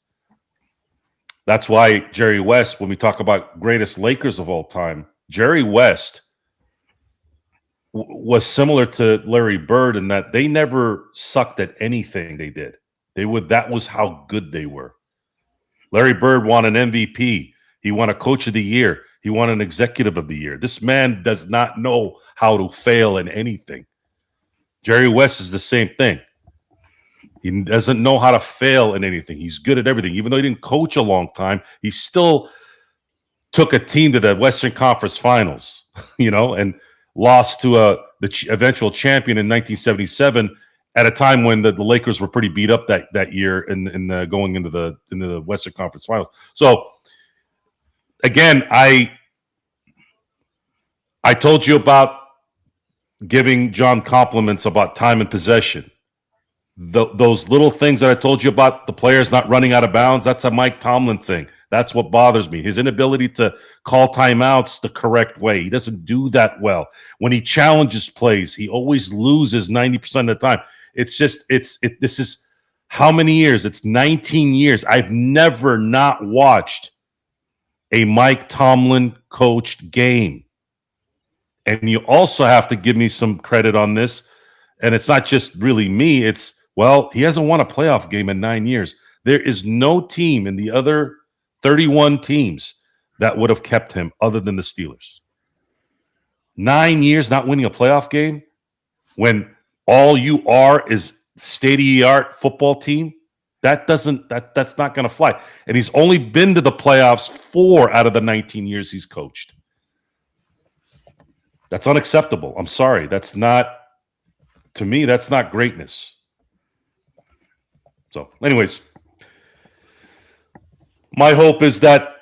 That's why Jerry West, when we talk about greatest Lakers of all time, Jerry West was similar to Larry Bird in that they never sucked at anything they did. That was how good they were. Larry Bird won an MVP. He won a Coach of the Year. He won an Executive of the Year. This man does not know how to fail in anything. Jerry West is the same thing. He doesn't know how to fail in anything. He's good at everything. Even though he didn't coach a long time, he still took a team to the Western Conference Finals, and lost to the eventual champion in 1977 at a time when the Lakers were pretty beat up that year in going into the Western Conference Finals. So again, I told you about giving John compliments about time and possession. Those little things that I told you about the players not running out of bounds, that's a Mike Tomlin thing. That's what bothers me. His inability to call timeouts the correct way. He doesn't do that well. When he challenges plays, he always loses 90% of the time. This is how many years? It's 19 years. I've never not watched a Mike Tomlin coached game. And you also have to give me some credit on this. And it's not just really me. He hasn't won a playoff game in 9 years. There is no team in the other 31 teams that would have kept him other than the Steelers. 9 years not winning a playoff game when all you are is state-of-the-art football team. That's not going to fly. And he's only been to the playoffs 4 out of the 19 years he's coached. That's unacceptable. I'm sorry. To me, that's not greatness. So, anyways, my hope is that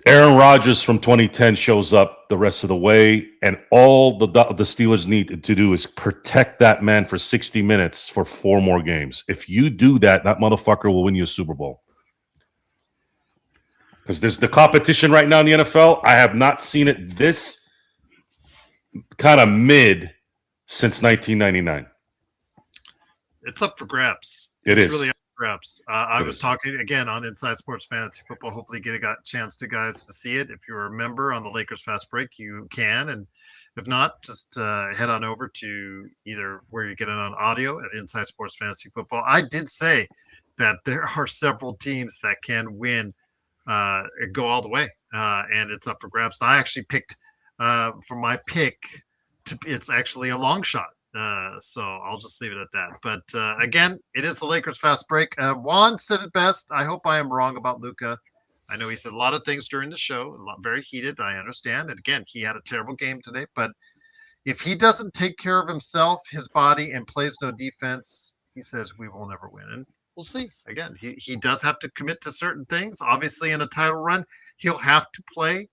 Aaron Rodgers from 2010 shows up the rest of the way, and all the Steelers need to do is protect that man for 60 minutes for 4 more games. If you do that, that motherfucker will win you a Super Bowl. Because there's the competition right now in the NFL. I have not seen it this kind of mid since 1999. It's up for grabs. It's really up for grabs. I was talking again on Inside Sports Fantasy Football. Hopefully, get a chance to see it. If you're a member on the Lakers Fast Break, you can, and if not, just head on over to either where you get it on audio at Inside Sports Fantasy Football. I did say that there are several teams that can win, go all the way, and it's up for grabs. And I actually picked for my pick. It's actually a long shot. So I'll just leave it at that. But again, it is the Lakers Fast Break. Juan said it best. I hope I am wrong about Luka. I know he said a lot of things during the show, very heated. I understand. And again, he had a terrible game today. But if he doesn't take care of himself, his body, and plays no defense, he says we will never win. And we'll see. Again, he does have to commit to certain things. Obviously, in a title run, he'll have to play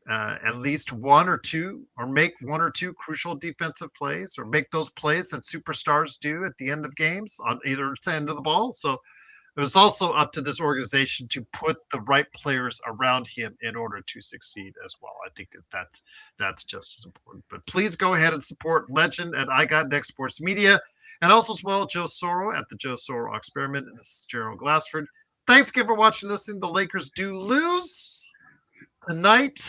at least one or two, or make 1 or 2 crucial defensive plays, or make those plays that superstars do at the end of games on either end of the ball. So it was also up to this organization to put the right players around him in order to succeed as well. I think that's just as important. But please go ahead and support Legend at I Got Next Sports Media, and also as well Joe Soro at the Joe Soro Experiment. This is Gerald Glassford. Thanks again for watching and listening. The Lakers do lose tonight.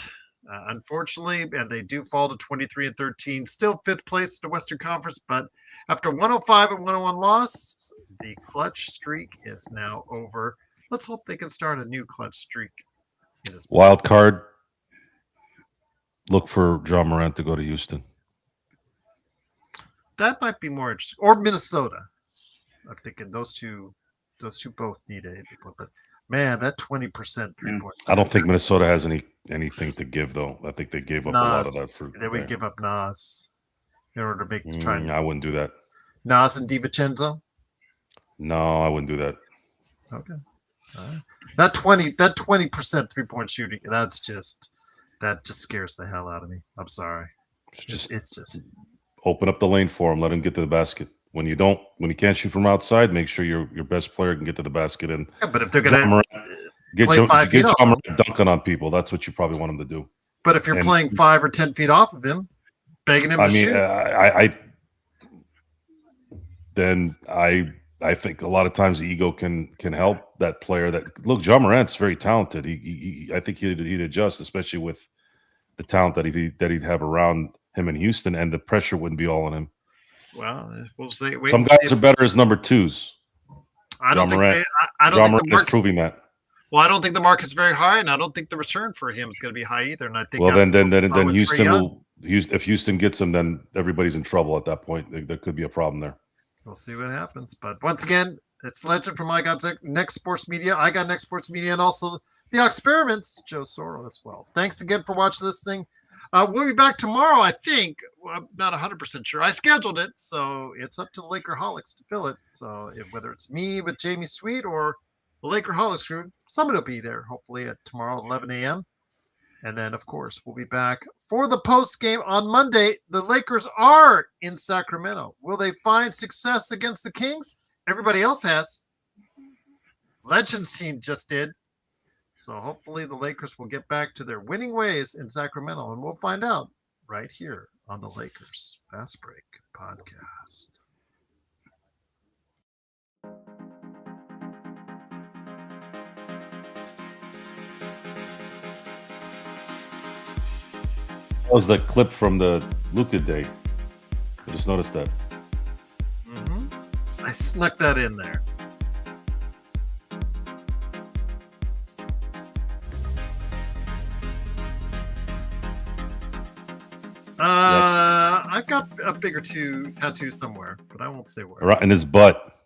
Unfortunately, and they do fall to 23-13, still 5th place in the Western Conference. But after 105 and 101 loss, the clutch streak is now over. Let's hope they can start a new clutch streak. Wild card. Look for John Morant to go to Houston. That might be more interesting, or Minnesota. I'm thinking those two both need a but. Man, that 20% 3-point. I don't think Minnesota has anything to give, though. I think they gave up a lot of that. They would give up Nas in order to make the try. I wouldn't do that. Nas and DiVincenzo? No, I wouldn't do that. Okay. That 20% 3-point shooting, that just scares the hell out of me. I'm sorry. It's just open up the lane for him. Let him get to the basket. When you can't shoot from outside, make sure your best player can get to the basket. And but if they're going to get John Morant dunking on people, that's what you probably want him to do. But if you're playing 5 or 10 feet off of him, begging him to shoot, I think a lot of times the ego can help that player. Look, John Morant's very talented. I think he'd adjust, especially with the talent that he'd have around him in Houston, and the pressure wouldn't be all on him. Well, we'll see. Some guys are better as number 2s. I don't think Morant is proving that. Well, I don't think the market's very high, and I don't think the return for him is going to be high either. And I think then Houston will. If Houston gets him, then everybody's in trouble at that point. There could be a problem there. We'll see what happens. But once again, it's Legend from I Got Next Sports Media. I Got Next Sports Media, and also the Experiments, Joe Soro as well. Thanks again for watching this thing. We'll be back tomorrow, I think. Well, I'm not 100% sure. I scheduled it, so it's up to the Lakerholics to fill it. So whether it's me with Jamie Sweet or the Lakerholics crew, somebody will be there, hopefully, at tomorrow, 11 a.m. And then, of course, we'll be back for the post game on Monday. The Lakers are in Sacramento. Will they find success against the Kings? Everybody else has. Legends team just did. So hopefully the Lakers will get back to their winning ways in Sacramento, and we'll find out right here on the Lakers Fast Break podcast. That was the clip from the Luka day. I just noticed that. I snuck that in there. got a bigger tattoo somewhere, but I won't say where. Right in his butt.